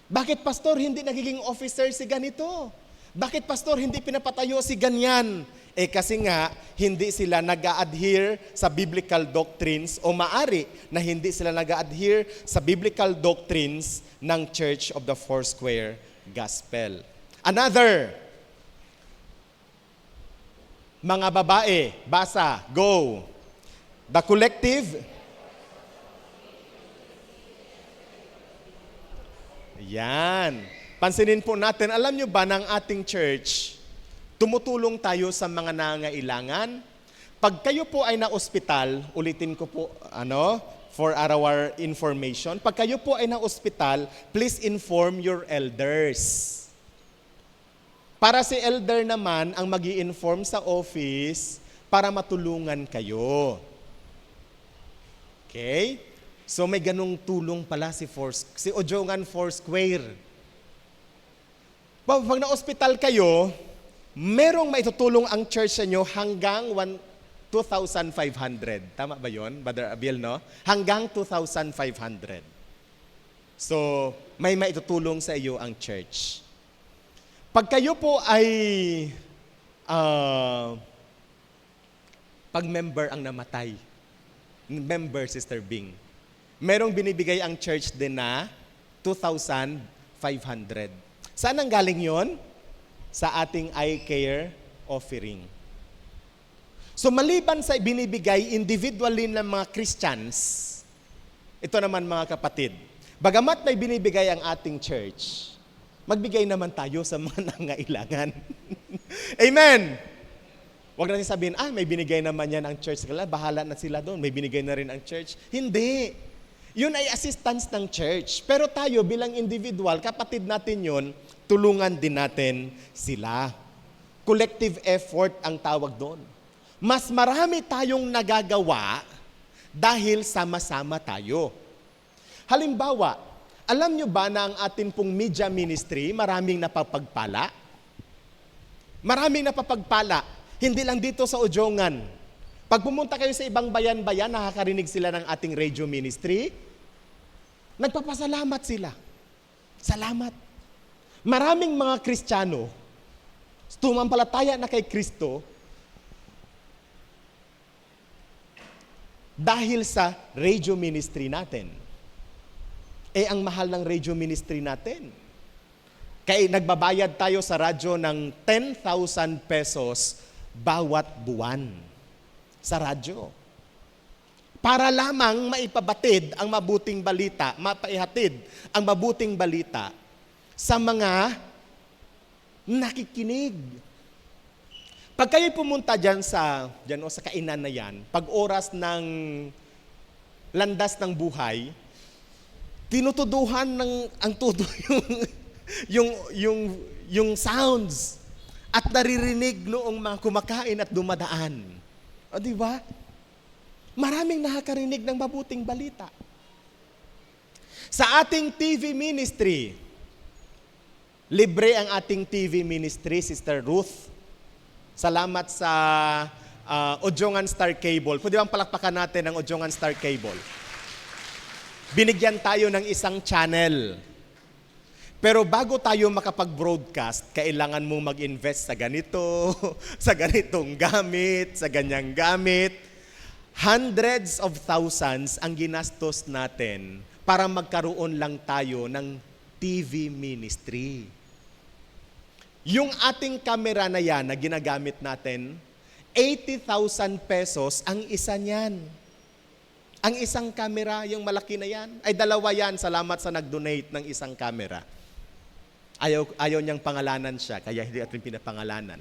Bakit, Pastor, hindi nagiging officer si ganito? Bakit, Pastor, hindi pinapatayo si ganyan? Kasi nga, hindi sila nag-a-adhere sa biblical doctrines o maari na hindi sila nag-a-adhere sa biblical doctrines ng Church of the Foursquare Gospel. Another, mga babae, basa, go. The collective, yan. Pansinin po natin, alam nyo ba ng ating church, tumutulong tayo sa mga nangangailangan? Pag kayo po ay na-ospital, ulitin ko po, for our information, pag kayo po ay na-ospital, please inform your elders. Para si elder naman ang mag-i-inform sa office para matulungan kayo. Okay? So may ganong tulong pala si Ojongan Foursquare. Pag na-hospital kayo, merong maitutulong ang church sa inyo hanggang 2,500. Tama ba yon, Brother Abiel, no? Hanggang 2,500. So, may maitutulong sa iyo ang church. Pag kayo po ay pag member ang namatay, member, Sister Bing, merong binibigay ang church din na 2,500. Saan ang galing yon? Sa ating eye care offering. So maliban sa binibigay individually ng mga Christians, ito naman mga kapatid, bagamat may binibigay ang ating church, magbigay naman tayo sa mga nangailangan. Amen! Huwag natin sabihin, may binigay naman yan ang church. Bahala na sila doon, may binigay na rin ang church. Hindi. Yun ay assistance ng church. Pero tayo bilang individual, kapatid natin yun, tulungan din natin sila. Collective effort ang tawag doon. Mas marami tayong nagagawa dahil sama-sama tayo. Halimbawa, alam nyo ba na ang atin pong media ministry, maraming napapagpala? Maraming napapagpala. Hindi lang dito sa Ujongan. Pag pumunta kayo sa ibang bayan-bayan, nakakarinig sila ng ating radio ministry, nagpapasalamat sila. Salamat. Maraming mga Kristiyano, tumampalataya na kay Kristo, dahil sa radio ministry natin. Ang mahal ng radio ministry natin. Kaya nagbabayad tayo sa radyo ng 10,000 pesos bawat buwan sa radyo. Para lamang maipabatid ang mabuting balita, mapaihatid ang mabuting balita sa mga nakikinig. Pag kayo pumunta dyan sa kainan na yan, pag oras ng landas ng buhay, tinutuduhan ang todo yung sounds at naririnig noong mga kumakain at dumadaan. O di ba? Maraming nakakarinig ng mabuting balita. Sa ating TV ministry, libre ang ating TV ministry, Sister Ruth. Salamat sa Ujongan Star Cable. Pwede bang palakpakan natin ang Ujongan Star Cable? Binigyan tayo ng isang channel. Pero bago tayo makapag-broadcast, kailangan mong mag-invest sa ganito, sa ganitong gamit, sa ganyang gamit. Hundreds of thousands ang ginastos natin para magkaroon lang tayo ng TV ministry. Yung ating camera na yan na ginagamit natin, 80,000 pesos ang isa niyan. Ang isang camera, yung malaki na yan, ay dalawa yan, salamat sa nag-donate ng isang camera. Ayaw niyang pangalanan siya, kaya hindi natin pinapangalanan.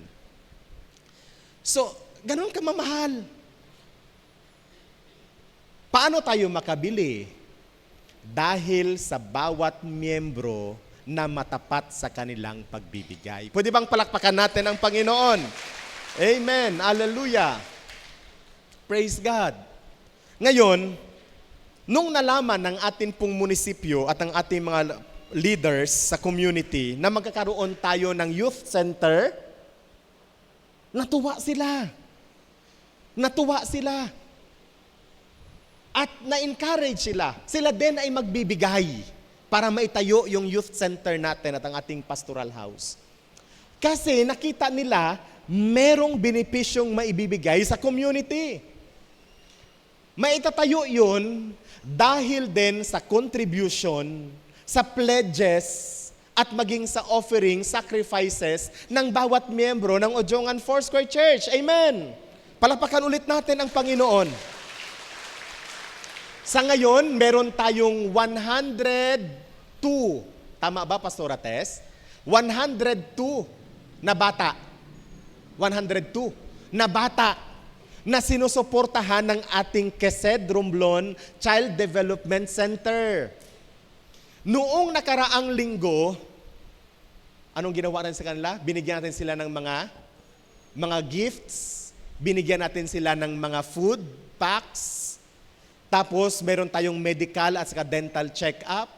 So, ganun kamamahal. Paano tayo makabili? Dahil sa bawat miyembro na matapat sa kanilang pagbibigay. Pwede bang palakpakan natin ang Panginoon? Amen. Hallelujah. Praise God. Ngayon, nung nalaman ng ating pong munisipyo at ang ating mga leaders sa community na magkakaroon tayo ng youth center, natuwa sila. Natuwa sila. At na-encourage sila. Sila din ay magbibigay para maitayo yung youth center natin at ang ating pastoral house. Kasi nakita nila, merong benepisyong maibibigay sa community. Maitatayo yun dahil din sa contribution, sa pledges, at maging sa offering, sacrifices ng bawat miyembro ng Ujongan Foursquare Church. Amen! Palapakan ulit natin ang Panginoon. Sa ngayon, meron tayong 102. Tama ba, Pastora Tess? 102 na bata. 102 na bata na sinusuportahan ng ating Quezed Romblon Child Development Center. Noong nakaraang linggo, anong ginawa natin sa kanila? Binigyan natin sila ng mga gifts, binigyan natin sila ng mga food packs, tapos meron tayong medical at saka dental check-up,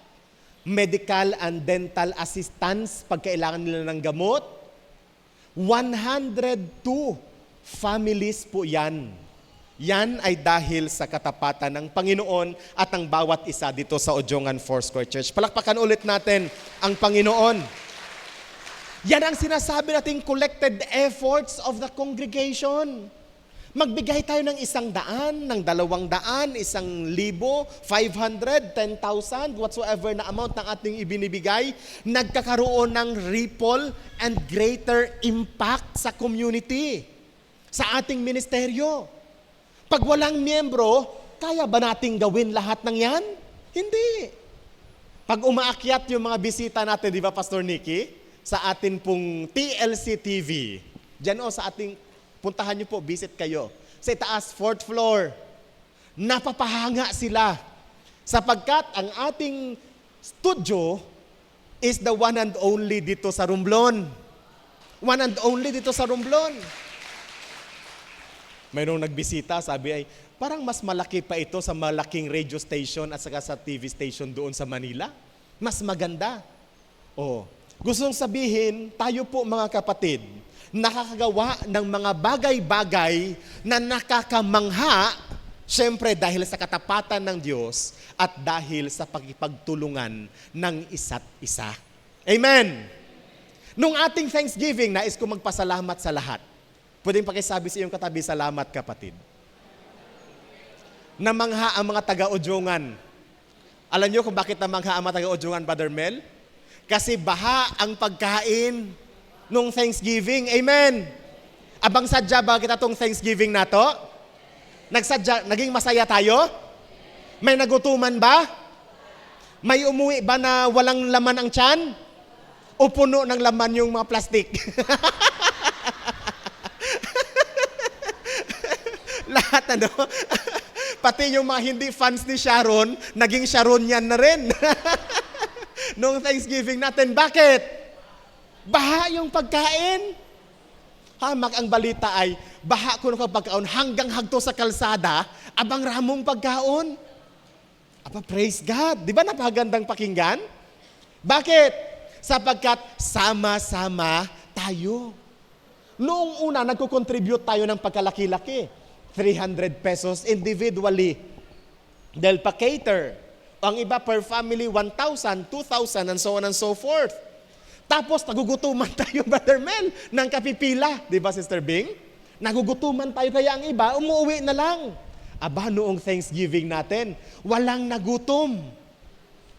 medical and dental assistance pag kailangan nila ng gamot. 102 families po yan Yan ay dahil sa katapatan ng Panginoon at ang bawat isa dito sa Ojungan Foursquare Church. Palakpakan ulit natin ang Panginoon. Yan ang sinasabi nating collected efforts of the congregation. Magbigay tayo ng 100, ng 200, 1,000, 500, 10,000, whatsoever na amount ng ating ibinibigay, nagkakaroon ng ripple and greater impact sa community, sa ating ministeryo. Pag walang miyembro, kaya ba nating gawin lahat ng yan? Hindi. Pag umaakyat yung mga bisita natin, di ba Pastor Nicky? Sa atin pong TLC TV. Diyan sa ating, puntahan niyo po, visit kayo. Sa itaas, 4th floor. Napapahanga sila. Sapagkat ang ating studio is the one and only dito sa Romblon. One and only dito sa Romblon. Mayroong nagbisita, sabi ay, parang mas malaki pa ito sa malaking radio station at saka sa TV station doon sa Manila. Mas maganda. Gustong sabihin, tayo po mga kapatid, nakakagawa ng mga bagay-bagay na nakakamangha, syempre dahil sa katapatan ng Diyos at dahil sa pagkipagtulungan ng isa't isa. Amen! Nung ating Thanksgiving, nais ko magpasalamat sa lahat. Pwedeng pakisabi sa iyong katabi, salamat kapatid. Namangha ang mga taga-Ojungan. Alam niyo kung bakit namangha ang mga taga-Ojungan, Brother Mel? Kasi baha ang pagkain nung Thanksgiving. Amen! Abang sadya ba kita tong Thanksgiving na to? Naging masaya tayo? May nagutuman ba? May umuwi ba na walang laman ang tiyan? O puno ng laman yung mga plastic? Lahat pati yung mga hindi fans ni Sharon, naging Sharon yan na rin. Noong Thanksgiving natin. Bakit? Baha yung pagkain. Hamak ang balita ay, baha ko ng pagkaon hanggang hagto sa kalsada, abang ramong pagkaon. Praise God. Di ba napakagandang pakinggan? Bakit? Sapagkat sama-sama tayo. Noong una, nagko-contribute tayo ng pagkalaki-laki. 300 pesos individually. Dahil pa-cater. Ang iba per family, 1,000, 2,000, and so on and so forth. Tapos, nagugutuman tayo, Brother Mel, ng kapipila. Di ba, Sister Bing? Nagugutuman tayo, kaya ang iba, umuwi na lang. Noong Thanksgiving natin, walang nagutom.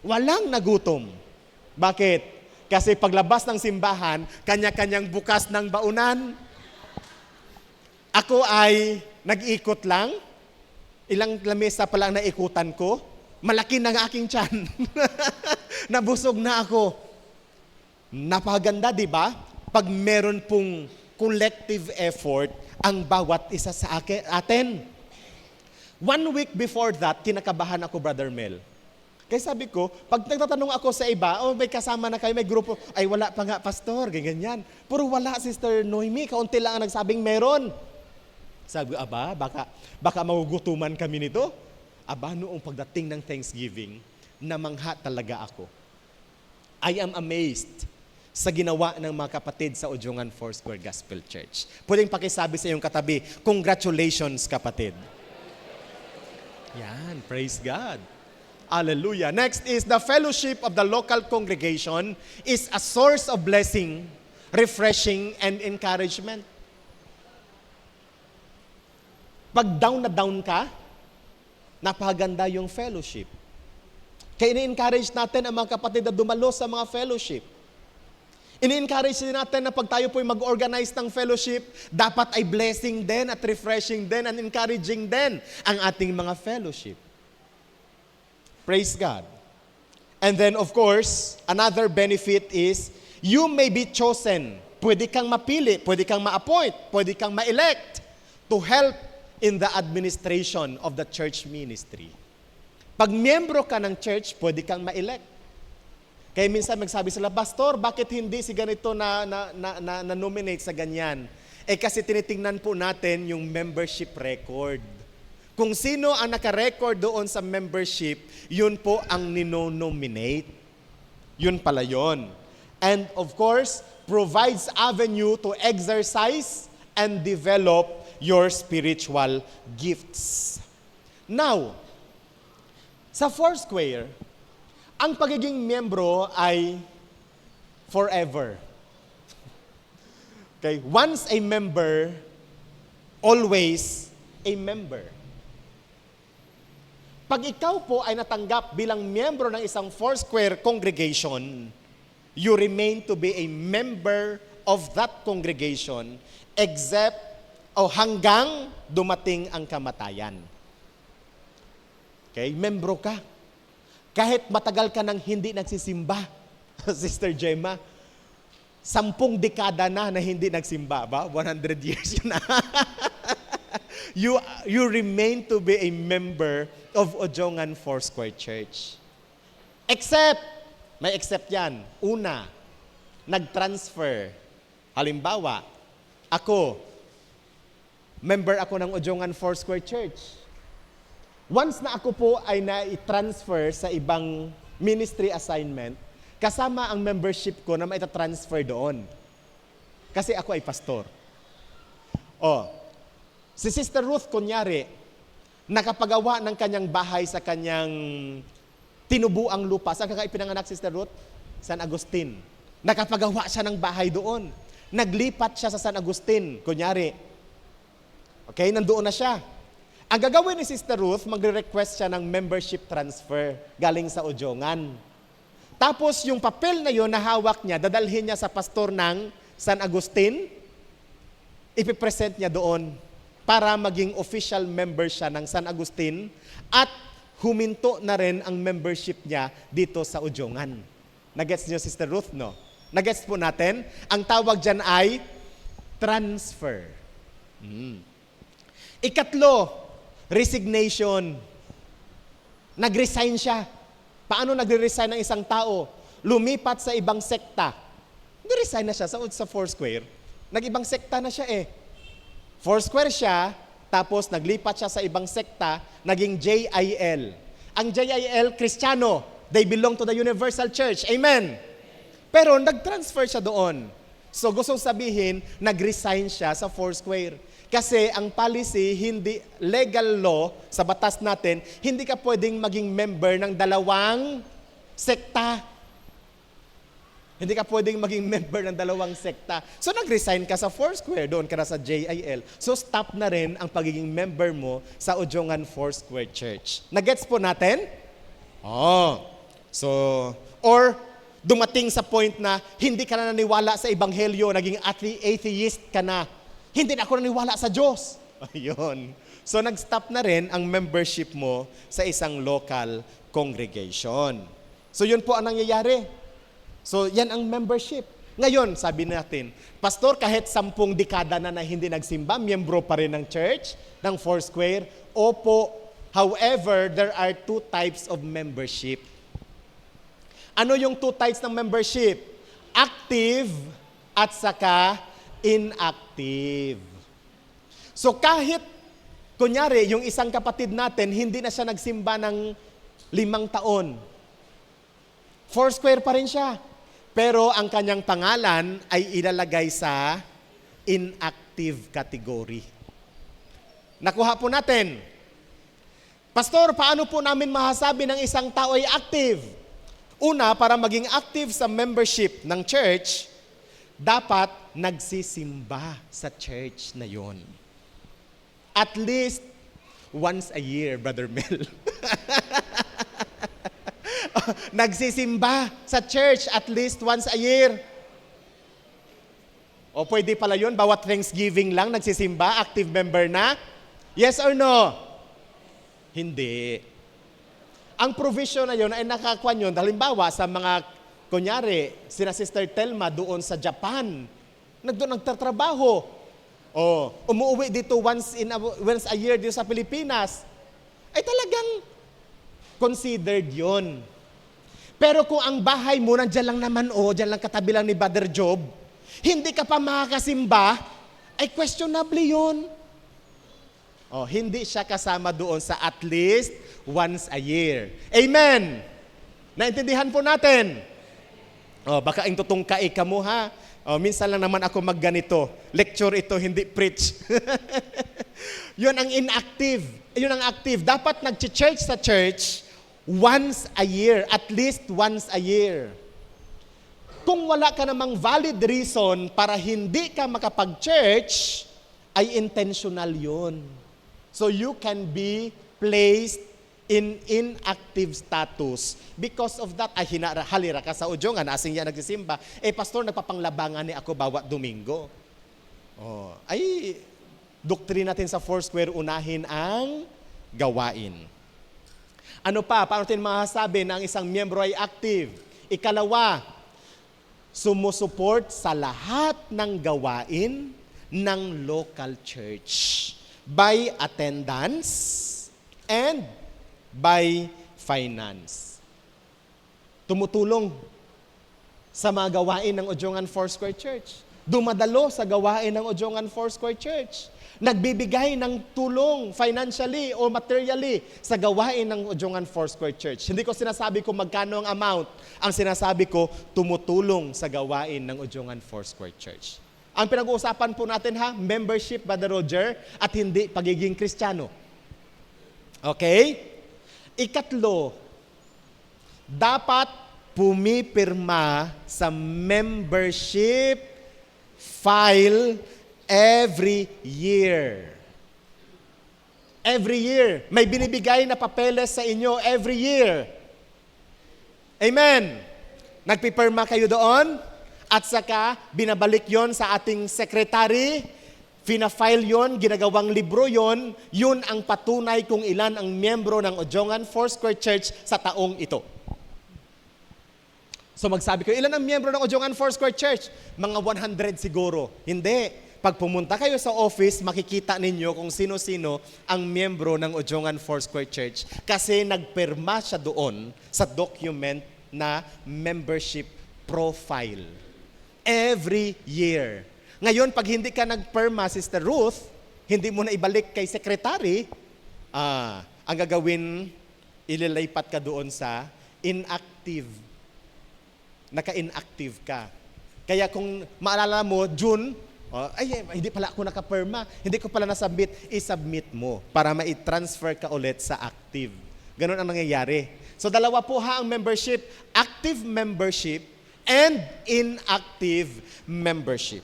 Walang nagutom. Bakit? Kasi paglabas ng simbahan, kanya-kanyang bukas ng baunan. Ako ay nag-ikot lang. Ilang lamesa pa lang naikutan ko. Malaki na ang aking tiyan. Nabusog na ako. Napaganda, di ba? Pag meron pong collective effort ang bawat isa sa atin. 1 week before that, kinakabahan ako, Brother Mel. Kaya sabi ko, pag nagtatanong ako sa iba, may kasama na kayo, may grupo, ay wala pa nga, Pastor, ganyan. Puro wala, Sister Noemi, kaunti lang ang nagsabing meron. Sabi ko, baka magugutuman kami nito. Noong pagdating ng Thanksgiving, namangha talaga ako. I am amazed sa ginawa ng mga kapatid sa Ojungan Foursquare Gospel Church. Pwedeng pakisabi sa iyong katabi, congratulations kapatid. Yan, praise God. Hallelujah. Next is the fellowship of the local congregation is a source of blessing, refreshing, and encouragement. Pag down na down ka, napaganda yung fellowship. Kaya ini-encourage natin ang mga kapatid na dumalo sa mga fellowship. Ini-encourage din natin na pag tayo po'y mag-organize ng fellowship, dapat ay blessing din at refreshing din and encouraging din ang ating mga fellowship. Praise God. And then of course, another benefit is you may be chosen. Pwede kang mapili, pwede kang ma-appoint, pwede kang ma-elect to help in the administration of the church ministry. Pag miyembro ka ng church, pwede kang ma-elect. Kaya minsan magsabi sila, Pastor, bakit hindi si ganito na nominate sa ganyan? Kasi tinitingnan po natin yung membership record. Kung sino ang naka-record doon sa membership, yun po ang ninonominate. Yun pala yun. And of course, provides avenue to exercise and develop your spiritual gifts. Now, sa Foursquare, ang pagiging miyembro ay forever. Okay? Once a member, always a member. Pag ikaw po ay natanggap bilang miyembro ng isang Foursquare congregation, you remain to be a member of that congregation except o hanggang dumating ang kamatayan. Okay? Membro ka. Kahit matagal ka nang hindi nagsisimba, Sister Gemma, 10 dekada na hindi nagsimba, ba? 100 years yun na. You remain to be a member of Ojongan Foursquare Church. Except, may except yan. Una, nag-transfer. Halimbawa, member ako ng Ojongan Foursquare Church. Once na ako po ay na-transfer sa ibang ministry assignment, kasama ang membership ko na maita-transfer doon. Kasi ako ay pastor. Si Sister Ruth, kunyari, nakapagawa ng kanyang bahay sa kanyang tinubuang lupa. Saan ka ipinanganak, Sister Ruth? San Agustin. Nakapagawa siya ng bahay doon. Naglipat siya sa San Agustin, kunyari. Okay, nandoon na siya. Ang gagawin ni Sister Ruth, magre-request siya ng membership transfer galing sa Ojongan. Tapos yung papel na yun na hawak niya, dadalhin niya sa pastor ng San Agustin, ipipresent niya doon para maging official member siya ng San Agustin at huminto na rin ang membership niya dito sa Ojongan. Nagets niyo, Sister Ruth, no? Nagets po natin? Ang tawag dyan ay transfer. Ikatlo, resignation. Nag-resign siya. Paano nagre-resign ng isang tao? Lumipat sa ibang sekta. Nag-resign na siya sa Foursquare. Nag-ibang sekta na siya eh. Foursquare siya, tapos naglipat siya sa ibang sekta, naging JIL. Ang JIL, Kristiyano. They belong to the Universal Church. Amen. Pero nag-transfer siya doon. So gusto sabihin, nag-resign siya sa Foursquare. Kasi ang policy, hindi legal law sa batas natin, hindi ka pwedeng maging member ng dalawang sekta. Hindi ka pwedeng maging member ng dalawang sekta. So nag-resign ka sa Foursquare, doon ka na sa JIL. So stop na rin ang pagiging member mo sa Ojongan Foursquare Church. Nagets po natin? Or dumating sa point na hindi ka na naniwala sa Ebanghelyo, naging atheist ka na. Hindi na ako naniwala sa Diyos. Ayun. So nag-stop na rin ang membership mo sa isang local congregation. So yun po ang nangyayari. So, yan ang membership. Ngayon, sabi natin, Pastor, kahit 10 dekada na hindi nagsimba, miyembro pa rin ng church, ng Foursquare? Opo. However, there are 2 types of membership. Ano yung 2 types ng membership? Active at saka inactive. So, kahit, kunyari, yung isang kapatid natin, hindi na siya nagsimba ng 5 taon. Foursquare pa rin siya. Pero ang kanyang pangalan ay ilalagay sa inactive category. Nakuha po natin. Pastor, paano po namin masasabi ng isang tao ay active? Una, para maging active sa membership ng church, dapat nagsisimba sa church na yon. At least once a year, Brother Mel. Nagsisimba sa church at least once a year. O pwede pala yun, bawat Thanksgiving lang nagsisimba, active member na? Yes or no? Hindi. Ang provision na yun ay nakakuha yun, halimbawa sa mga, kunyari, sina Sister Telma doon sa Japan, doon nagtatrabaho. O, umuwi dito once a year dito sa Pilipinas. Ay talagang considered yun. Pero kung ang bahay mo, nandiyan lang naman dyan lang katabi lang ni Brother Job, hindi ka pa makakasimba, ay questionable yun. Hindi siya kasama doon sa at least once a year. Amen! Naintindihan po natin. Baka ang tutungkai ka mo ha. Minsan lang naman ako magganito. Lecture ito, hindi preach. Yun ang inactive. Yun ang active. Dapat nag-church sa church once a year. At least once a year. Kung wala ka namang valid reason para hindi ka makapag-church, ay intentional yun. So you can be placed in inactive status. Because of that, ay halira ka sa udyon, asing yan nagsisimba. Pastor, nagpapanglabangan ni ako bawat Domingo. Ay, doktrin natin sa Foursquare, unahin ang gawain. Ano pa? Paano natin masasabi na ang isang miyembro ay active? Ikalawa, sumusuport sa lahat ng gawain ng local church by attendance and by finance. Tumutulong sa mga gawain ng Ojungan Foursquare Church. Dumadalo sa gawain ng Ojungan Foursquare Church. Nagbibigay ng tulong financially o materially sa gawain ng Ojungan Foursquare Church. Hindi ko sinasabi kung magkano ang amount. Ang sinasabi ko, tumutulong sa gawain ng Ojungan Foursquare Church. Ang pinag-uusapan po natin membership, Brother Roger, at hindi pagiging Kristiyano. Okay? Ikatlo, dapat pumipirma sa membership file every year. Every year. May binibigay na papeles sa inyo every year. Amen. Nagpipirma kayo doon at saka binabalik yon sa ating secretary. Fina-file yon, ginagawang libro yon. Yun ang patunay kung ilan ang miyembro ng Ojungan Foursquare Church sa taong ito. So magsabi ko, ilan ang miyembro ng Ojungan Foursquare Church? Mga 100 siguro. Hindi. Pag pumunta kayo sa office, makikita ninyo kung sino-sino ang miyembro ng Ojungan Foursquare Church kasi nagpirma siya doon sa document na membership profile. Every year. Ngayon, pag hindi ka nagpirma, Sister Ruth, hindi mo na ibalik kay secretary, ang gagawin, ililipat ka doon sa inactive. Naka-inactive ka. Kaya kung maalala mo, June, hindi pala ako nakapirma, hindi ko pala nasubmit, i-submit mo para ma-transfer ka ulit sa active. Ganun ang nangyayari. So dalawa po ang membership, active membership and inactive membership.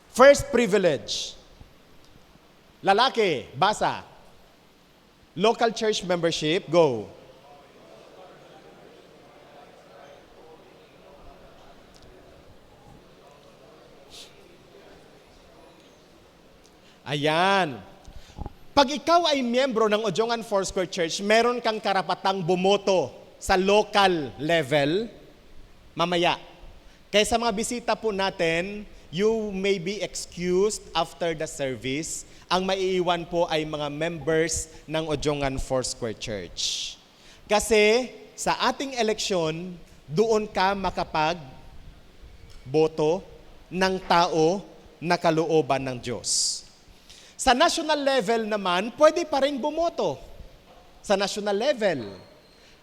First privilege. Lalaki, basa. Local church membership, go. Ayan. Pag ikaw ay miyembro ng Ojungan Foursquare Church, meron kang karapatang bumoto sa local level mamaya. Kaya sa mga bisita po natin, you may be excused after the service. Ang maiiwan po ay mga members ng Ojungan Foursquare Church. Kasi sa ating eleksyon, doon ka makapag-boto ng tao na kalooban ng Diyos. Sa national level naman, pwede pa rin bumoto. Sa national level,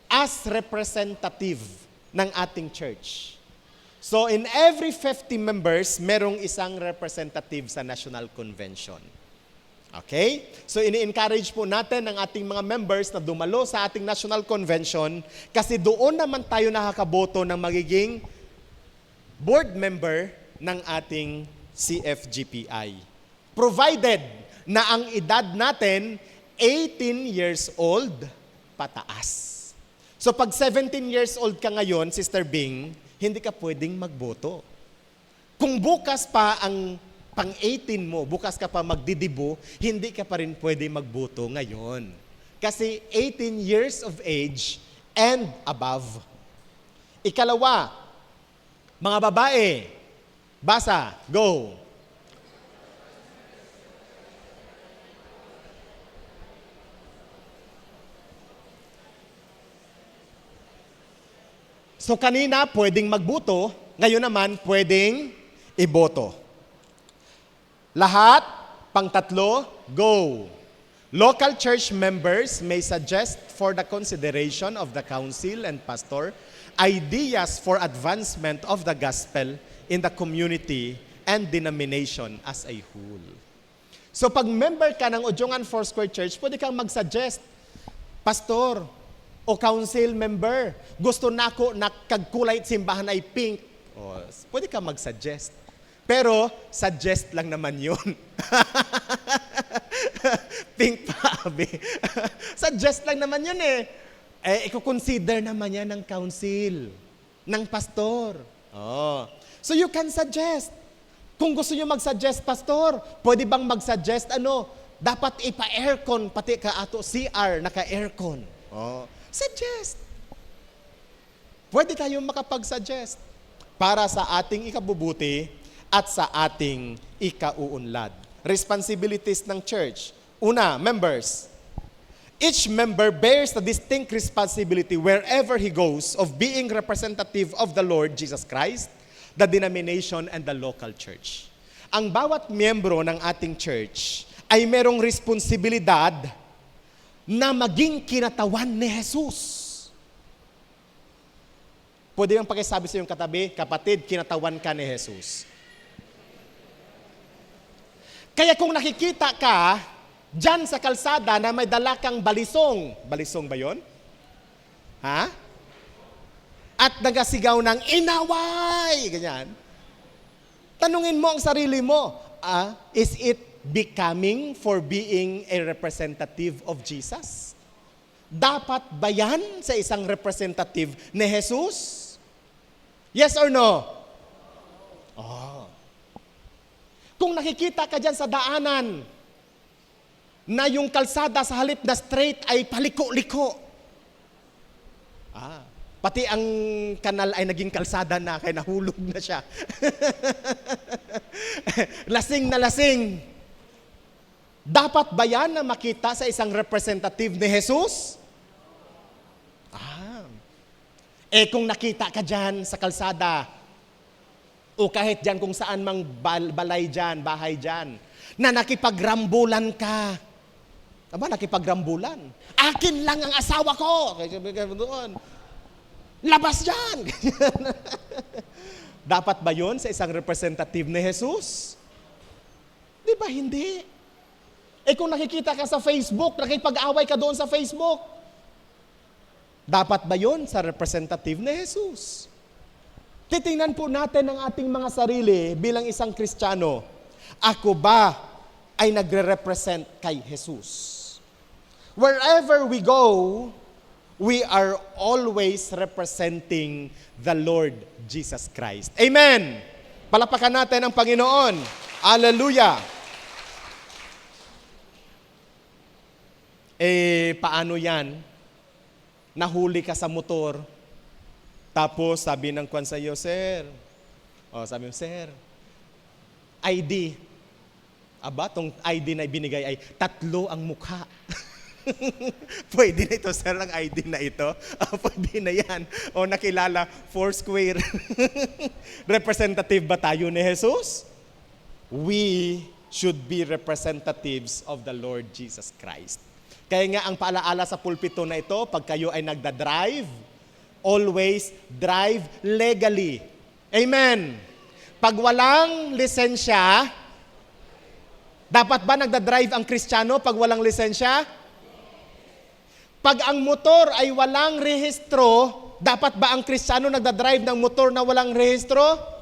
as representative ng ating church. So in every 50 members, merong isang representative sa National Convention. Okay? So ini-encourage po natin ang ating mga members na dumalo sa ating National Convention kasi doon naman tayo nakakaboto ng magiging board member ng ating CFGPI. Provided na ang edad natin 18 years old pataas. So pag 17 years old ka ngayon, Sister Bing, hindi ka pwedeng magboto. Kung bukas pa ang pang-18 mo, bukas ka pa magdidibo, hindi ka pa rin pwede magboto ngayon. Kasi 18 years of age and above. Ikalawa, mga babae, basa, go. So kanina pwedeng magboto, ngayon naman pwedeng iboto. Lahat, pang-tatlo, go. Local church members may suggest for the consideration of the council and pastor ideas for advancement of the gospel in the community and denomination as a whole. So pag member ka ng Ujungan Foursquare Church, pwede kang mag-suggest, pastor o council member, gusto nako na kagkulay at simbahan ay pink. O, pwede kang mag-suggest. Pero, suggest lang naman yun. Pink pa, abi. Suggest lang naman yun eh. Iko-consider naman yan ng council, ng pastor. Oh. So you can suggest. Kung gusto nyo mag-suggest, pastor, pwede bang mag-suggest, dapat ipa-aircon, pati ka ato CR, naka-aircon. Oh. Suggest. Pwede tayong makapag-suggest para sa ating ikabubuti at sa ating ikauunlad. Responsibilities ng church. Una, members. Each member bears the distinct responsibility wherever he goes of being representative of the Lord Jesus Christ, the denomination, and the local church. Ang bawat miyembro ng ating church ay merong responsibilidad na maging kinatawan ni Jesus. Pwede yung pakisabi sa iyong katabi, kapatid, kinatawan ka ni Jesus. Kaya kung nakikita ka dyan sa kalsada na may dala kang balisong, balisong ba yun? Ha? At nagasigaw ng inaway, ganyan. Tanungin mo ang sarili mo, is it becoming for being a representative of Jesus? Dapat ba yan sa isang representative ni Jesus? Yes or no? Oh. Kung nakikita ka dyan sa daanan na yung kalsada sa halip na straight ay paliko-liko. Pati ang kanal ay naging kalsada na kaya nahulog na siya. Lasing na lasing. Dapat ba yan na makita sa isang representative ni Jesus? Kung nakita ka dyan sa kalsada, o kahit dyan kung saan mang balay dyan, bahay dyan, na nakipagrambulan ka. Nakipagrambulan. Akin lang ang asawa ko. Labas dyan. Dapat ba yun sa isang representative ni Jesus? Di ba hindi? Kung nakikita ka sa Facebook, nakipag-away ka doon sa Facebook, dapat ba yun sa representative ni Jesus? Titingnan po natin ang ating mga sarili bilang isang Kristiyano. Ako ba ay nagre-represent kay Jesus? Wherever we go, we are always representing the Lord Jesus Christ. Amen! Palapakan natin ang Panginoon. Hallelujah! Paano yan? Nahuli ka sa motor, tapos sabi ng kwan sa iyo, sir, sabi mo, sir, ID. Tong ID na binigay ay 3 ang mukha. Pwede na ito, sir, ang ID na ito. Pwede na yan. Nakilala, Foursquare. Representative ba tayo ni Jesus? We should be representatives of the Lord Jesus Christ. Kaya nga ang paalaala sa pulpito na ito, pag kayo ay nagda-drive, always drive legally. Amen. Pag walang lisensya, dapat ba nagda-drive ang Kristiyano pag walang lisensya? Pag ang motor ay walang rehistro, dapat ba ang Kristiyano nagda-drive ng motor na walang rehistro?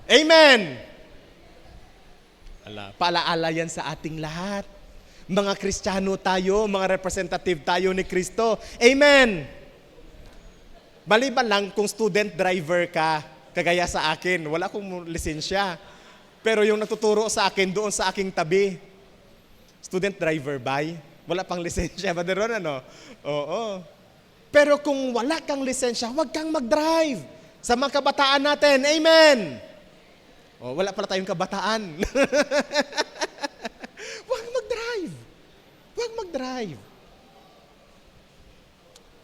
Amen. Paalaala yan sa ating lahat. Mga Kristiyano tayo, mga representative tayo ni Kristo. Amen! Maliban lang kung student driver ka, kagaya sa akin, wala akong lisensya. Pero yung natuturo sa akin doon sa aking tabi, student driver by, wala pang lisensya. Ba doon, Oo. Pero kung wala kang lisensya, huwag kang mag-drive. Sa mga kabataan natin, amen! Wala pala tayong kabataan. Huwag mag-drive.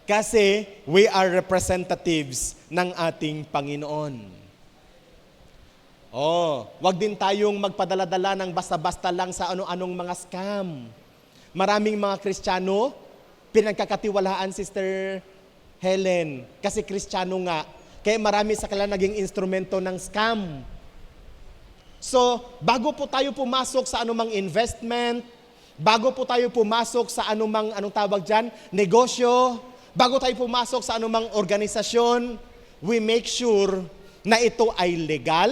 Kasi we are representatives ng ating Panginoon. Huwag din tayong magpadala-dala ng basta-basta lang sa ano-anong mga scam. Maraming mga Kristiyano, pinagkakatiwalaan, Sister Helen, kasi Kristiyano nga. Kaya marami sa kanila naging instrumento ng scam. So, bago po tayo pumasok sa anumang investment, bago po tayo pumasok sa anumang, anong tawag dyan, negosyo, bago tayo pumasok sa anumang organisasyon, we make sure na ito ay legal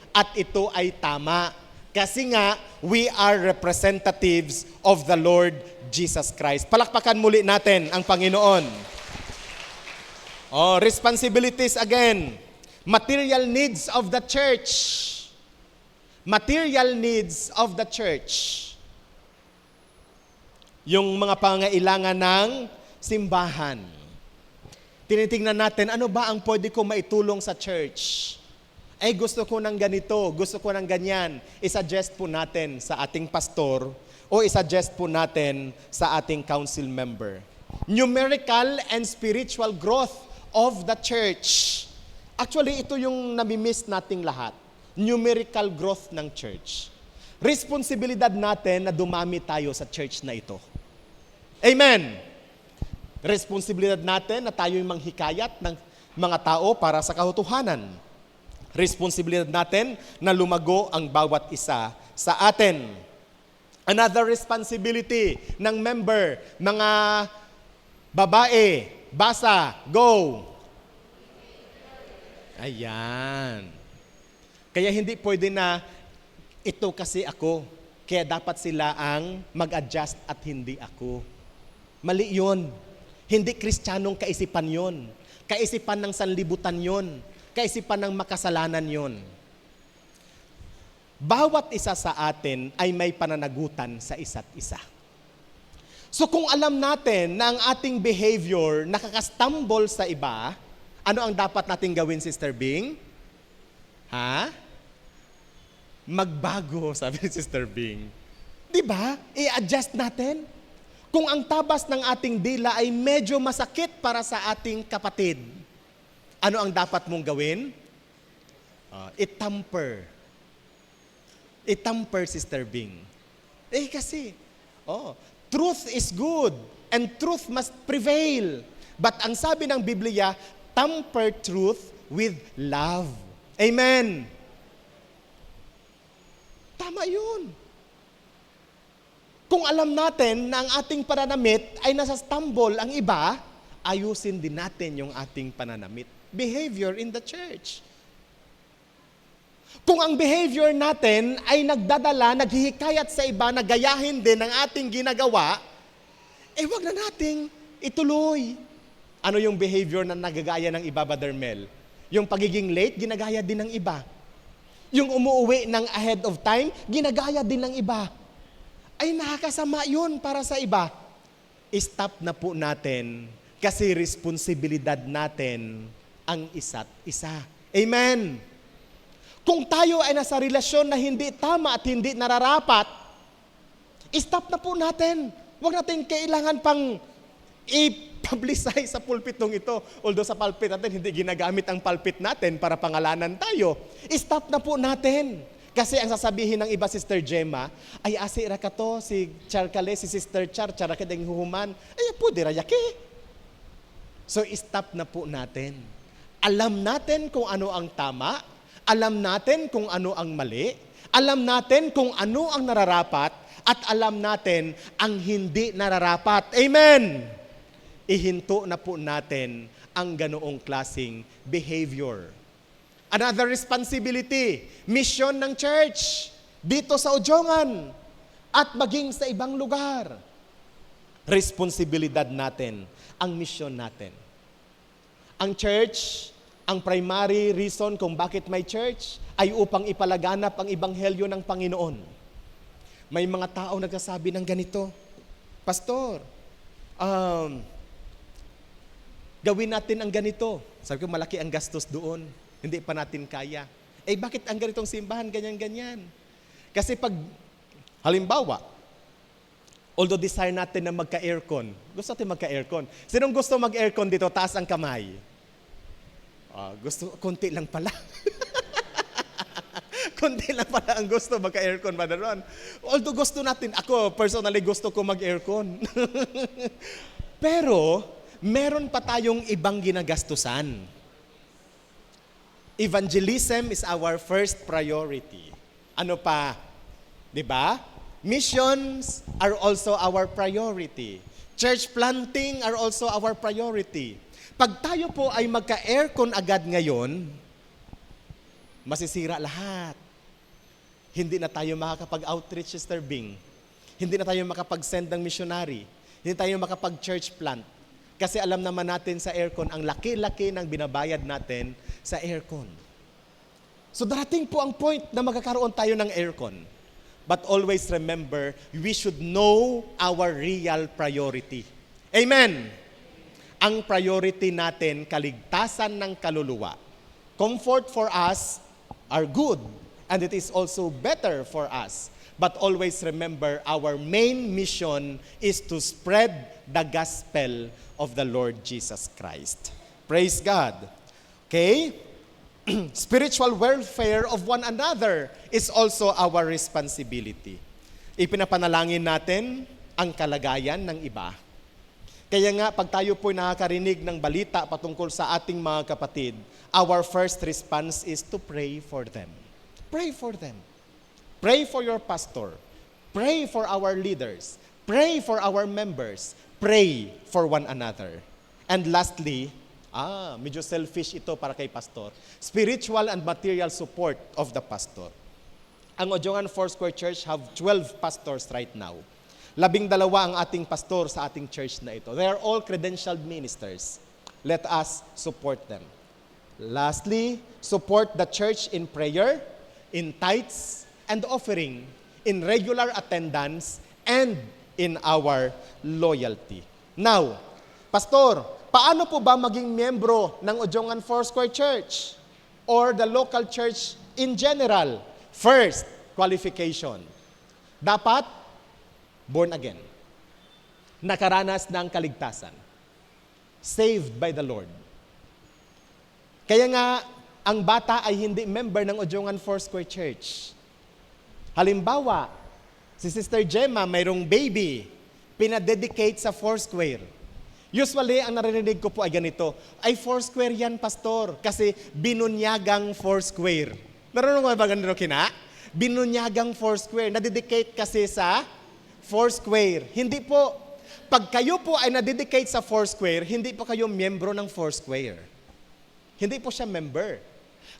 at ito ay tama. Kasi nga, we are representatives of the Lord Jesus Christ. Palakpakan muli natin ang Panginoon. Responsibilities again. Material needs of the church. Material needs of the church. Yung mga pangailangan ng simbahan. Tinitingnan natin, ano ba ang pwede ko maitulong sa church? Ay, gusto ko ng ganito, gusto ko ng ganyan. I-suggest po natin sa ating pastor o i-suggest po natin sa ating council member. Numerical and spiritual growth of the church. Actually, ito yung nami-miss nating lahat. Numerical growth ng church. Responsibilidad natin na dumami tayo sa church na ito. Amen! Responsibilidad natin na tayo yung manghikayat ng mga tao para sa katotohanan. Responsibilidad natin na lumago ang bawat isa sa atin. Another responsibility ng member, mga babae, basa, go! Ayan. Kaya hindi pwede na ito kasi ako, kaya dapat sila ang mag-adjust at hindi ako. Mali yun. Hindi Kristiyanong kaisipan yun. Kaisipan ng sanlibutan yun. Kaisipan ng makasalanan yun. Bawat isa sa atin ay may pananagutan sa isa't isa. So kung alam natin na ang ating behavior nakakastumble sa iba, ano ang dapat nating gawin, Sister Bing? Magbago, sabi ni Sister Bing. Diba? I-adjust natin. Kung ang tabas ng ating dila ay medyo masakit para sa ating kapatid, ano ang dapat mong gawin? Itamper. Itamper, Sister Bing. Kasi, truth is good and truth must prevail. But ang sabi ng Biblia, temper truth with love. Amen. Tama yun. Kung alam natin na ang ating pananamit ay nasa-stumble ang iba, ayusin din natin yung ating pananamit. Behavior in the church. Kung ang behavior natin ay nagdadala, naghihikayat sa iba, nagayahin din ang ating ginagawa, wag na nating ituloy. Ano yung behavior na nagagaya ng iba, Brother Mel? Yung pagiging late, ginagaya din ng iba. Yung umuuwi ng ahead of time, ginagaya din ng iba. Ay nakakasama yun para sa iba. Stop na po natin kasi responsibilidad natin ang isa't isa. Amen. Kung tayo ay nasa relasyon na hindi tama at hindi nararapat, stop na po natin. Huwag natin kailangan pang i-publicize sa pulpitong ito. Although sa pulpit natin, hindi ginagamit ang pulpit natin para pangalanan tayo. Stop na po natin. Kasi ang sasabihin ng iba, Sister Gemma, ay asira ka to, si Charkale, si Sister Chara ka ding huhuman. Ay, po, dirayaki. So, stop na po natin. Alam natin kung ano ang tama, alam natin kung ano ang mali, alam natin kung ano ang nararapat, at alam natin ang hindi nararapat. Amen! Ihinto na po natin ang ganoong klaseng behavior. Another responsibility, mission ng church dito sa Ujongan at maging sa ibang lugar. Responsibilidad natin, ang mission natin. Ang church, ang primary reason kung bakit may church ay upang ipalaganap ang ebanghelyo ng Panginoon. May mga tao nagsasabi ng ganito, Pastor, gawin natin ang ganito. Sabi ko, malaki ang gastos doon. Hindi pa natin kaya. Bakit ang ganitong simbahan, ganyan-ganyan? Kasi pag, halimbawa, although desire natin na magka-aircon, gusto natin magka-aircon. Sinong gusto mag-aircon dito? Taas ang kamay. Gusto, konti lang pala. Konti lang pala ang gusto magka-aircon, Brother Ron. Although gusto natin, ako personally gusto ko mag-aircon. Pero, meron pa tayong ibang ginagastusan. Evangelism is our first priority. Ano pa? 'Di ba? Missions are also our priority. Church planting are also our priority. Pag tayo po ay magka-aircon agad ngayon, masisira lahat. Hindi na tayo makakapag-outreach, Sister Bing. Hindi na tayo makapag-send ng missionary. Hindi tayo makapag-church plant. Kasi alam naman natin sa aircon, ang laki-laki ng binabayad natin sa aircon. So darating po ang point na magkakaroon tayo ng aircon. But always remember, we should know our real priority. Amen! Ang priority natin, kaligtasan ng kaluluwa. Comfort for us are good, and it is also better for us. But always remember, our main mission is to spread the gospel of the Lord Jesus Christ. Praise God. Okay? Spiritual welfare of one another is also our responsibility. Ipinapanalangin natin ang kalagayan ng iba. Kaya nga, pag tayo po'y nakakarinig ng balita patungkol sa ating mga kapatid, our first response is to pray for them. Pray for them. Pray for your pastor. Pray for our leaders. Pray for our members. Pray for one another. And lastly, medyo selfish ito para kay pastor. Spiritual and material support of the pastor. Ang Ojongan Foursquare Church have 12 pastors right now. 12 ang ating pastor sa ating church na ito. They are all credentialed ministers. Let us support them. Lastly, support the church in prayer, in tithes and offering, in regular attendance, and in our loyalty. Now, Pastor, paano po ba maging miyembro ng Ojongan Foursquare Church or the local church in general? First, qualification. Dapat born again. Nakaranas ng kaligtasan. Saved by the Lord. Kaya nga, ang bata ay hindi member ng Ojongan Foursquare Church. Halimbawa, si Sister Gemma mayroong baby, pinadedicate sa Foursquare. Usually, ang narinig ko po ay ganito, ay Foursquare yan, Pastor, kasi binunyagang Foursquare. Narunong ba ganito kina? Binunyagang Foursquare. Nadedicate kasi sa Foursquare. Hindi po. Pag kayo po ay nadedicate sa Foursquare, hindi po kayo miyembro ng Foursquare. Hindi po siya member.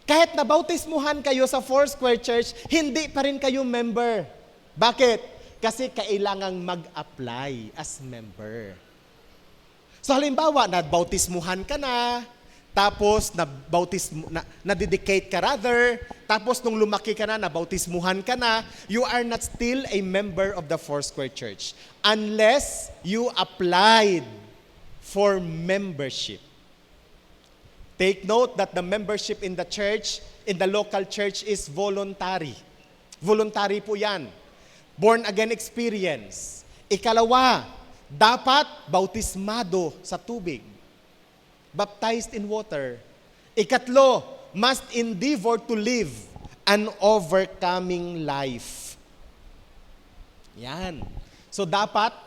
Kahit nabautismuhan kayo sa Foursquare Church, hindi pa rin kayo member. Bakit? Kasi kailangang mag-apply as member. So halimbawa, nabautismuhan ka na, tapos na-dedicate ka rather, tapos nung lumaki ka na, nabautismuhan ka na, you are not still a member of the Foursquare Church unless you applied for membership. Take note that the membership in the church, in the local church is voluntary. Voluntary po yan. Born again experience. Ikalawa, dapat bautismado sa tubig. Baptized in water. Ikatlo, must endeavor to live an overcoming life. Yan. So dapat,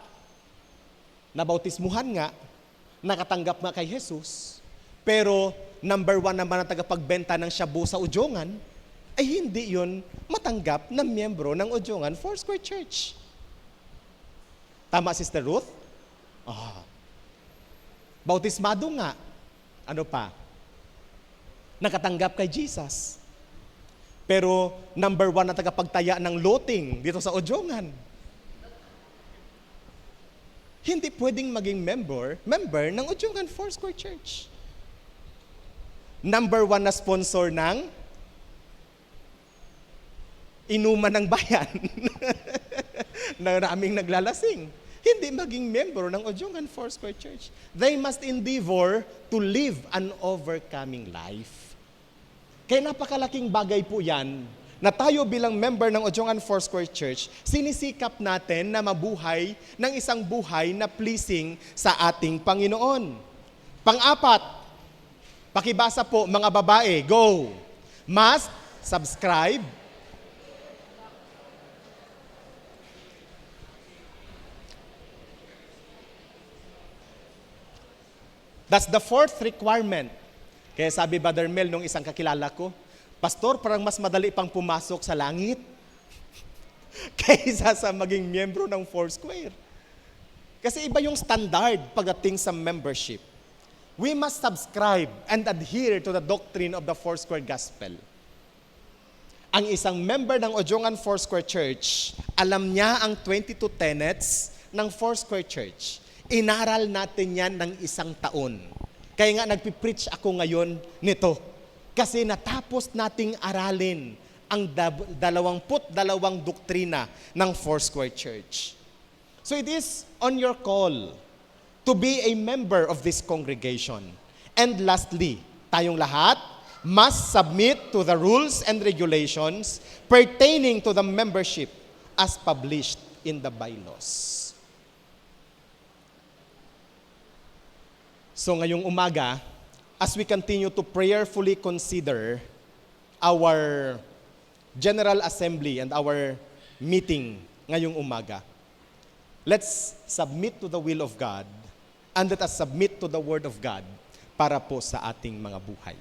nabautismuhan nga, nakatanggap nga kay Jesus, pero number 1 naman ang tagapagbenta ng shabu sa Ojongan, ay hindi yun matanggap na miyembro ng Ojongan Foursquare Church. Tama, Sister Ruth? Bautismado nga. Ano pa? Nakatanggap kay Jesus. Pero number 1 na tagapagtaya ng loting dito sa Ojongan. Hindi pwedeng maging member ng Ojongan Foursquare Church. Number 1 na sponsor ng inuman ng bayan na raming naglalasing. Hindi maging member ng Ojongan Foursquare Church. They must endeavor to live an overcoming life. Kaya napakalaking bagay po yan na tayo bilang member ng Ojongan Foursquare Church, sinisikap natin na mabuhay ng isang buhay na pleasing sa ating Panginoon. Pang-apat, pakibasa po mga babae, go! Must subscribe That's the fourth requirement. Kaya sabi Brother Mel nung isang kakilala ko, Pastor, parang mas madali pang pumasok sa langit kaysa sa maging miyembro ng Foursquare. Kasi iba yung standard pagdating sa membership. We must subscribe and adhere to the doctrine of the Foursquare Gospel. Ang isang member ng Ojongan Foursquare Church, alam niya ang 22 tenets ng Foursquare Church. Inaral natin yan ng 1 taon. Kaya nga nagpipreach ako ngayon nito. Kasi natapos nating aralin ang 22 doktrina ng Foursquare Church. So it is on your call to be a member of this congregation. And lastly, tayong lahat must submit to the rules and regulations pertaining to the membership as published in the bylaws. So ngayong umaga, as we continue to prayerfully consider our General Assembly and our meeting ngayong umaga, let's submit to the will of God and let us submit to the Word of God para po sa ating mga buhay.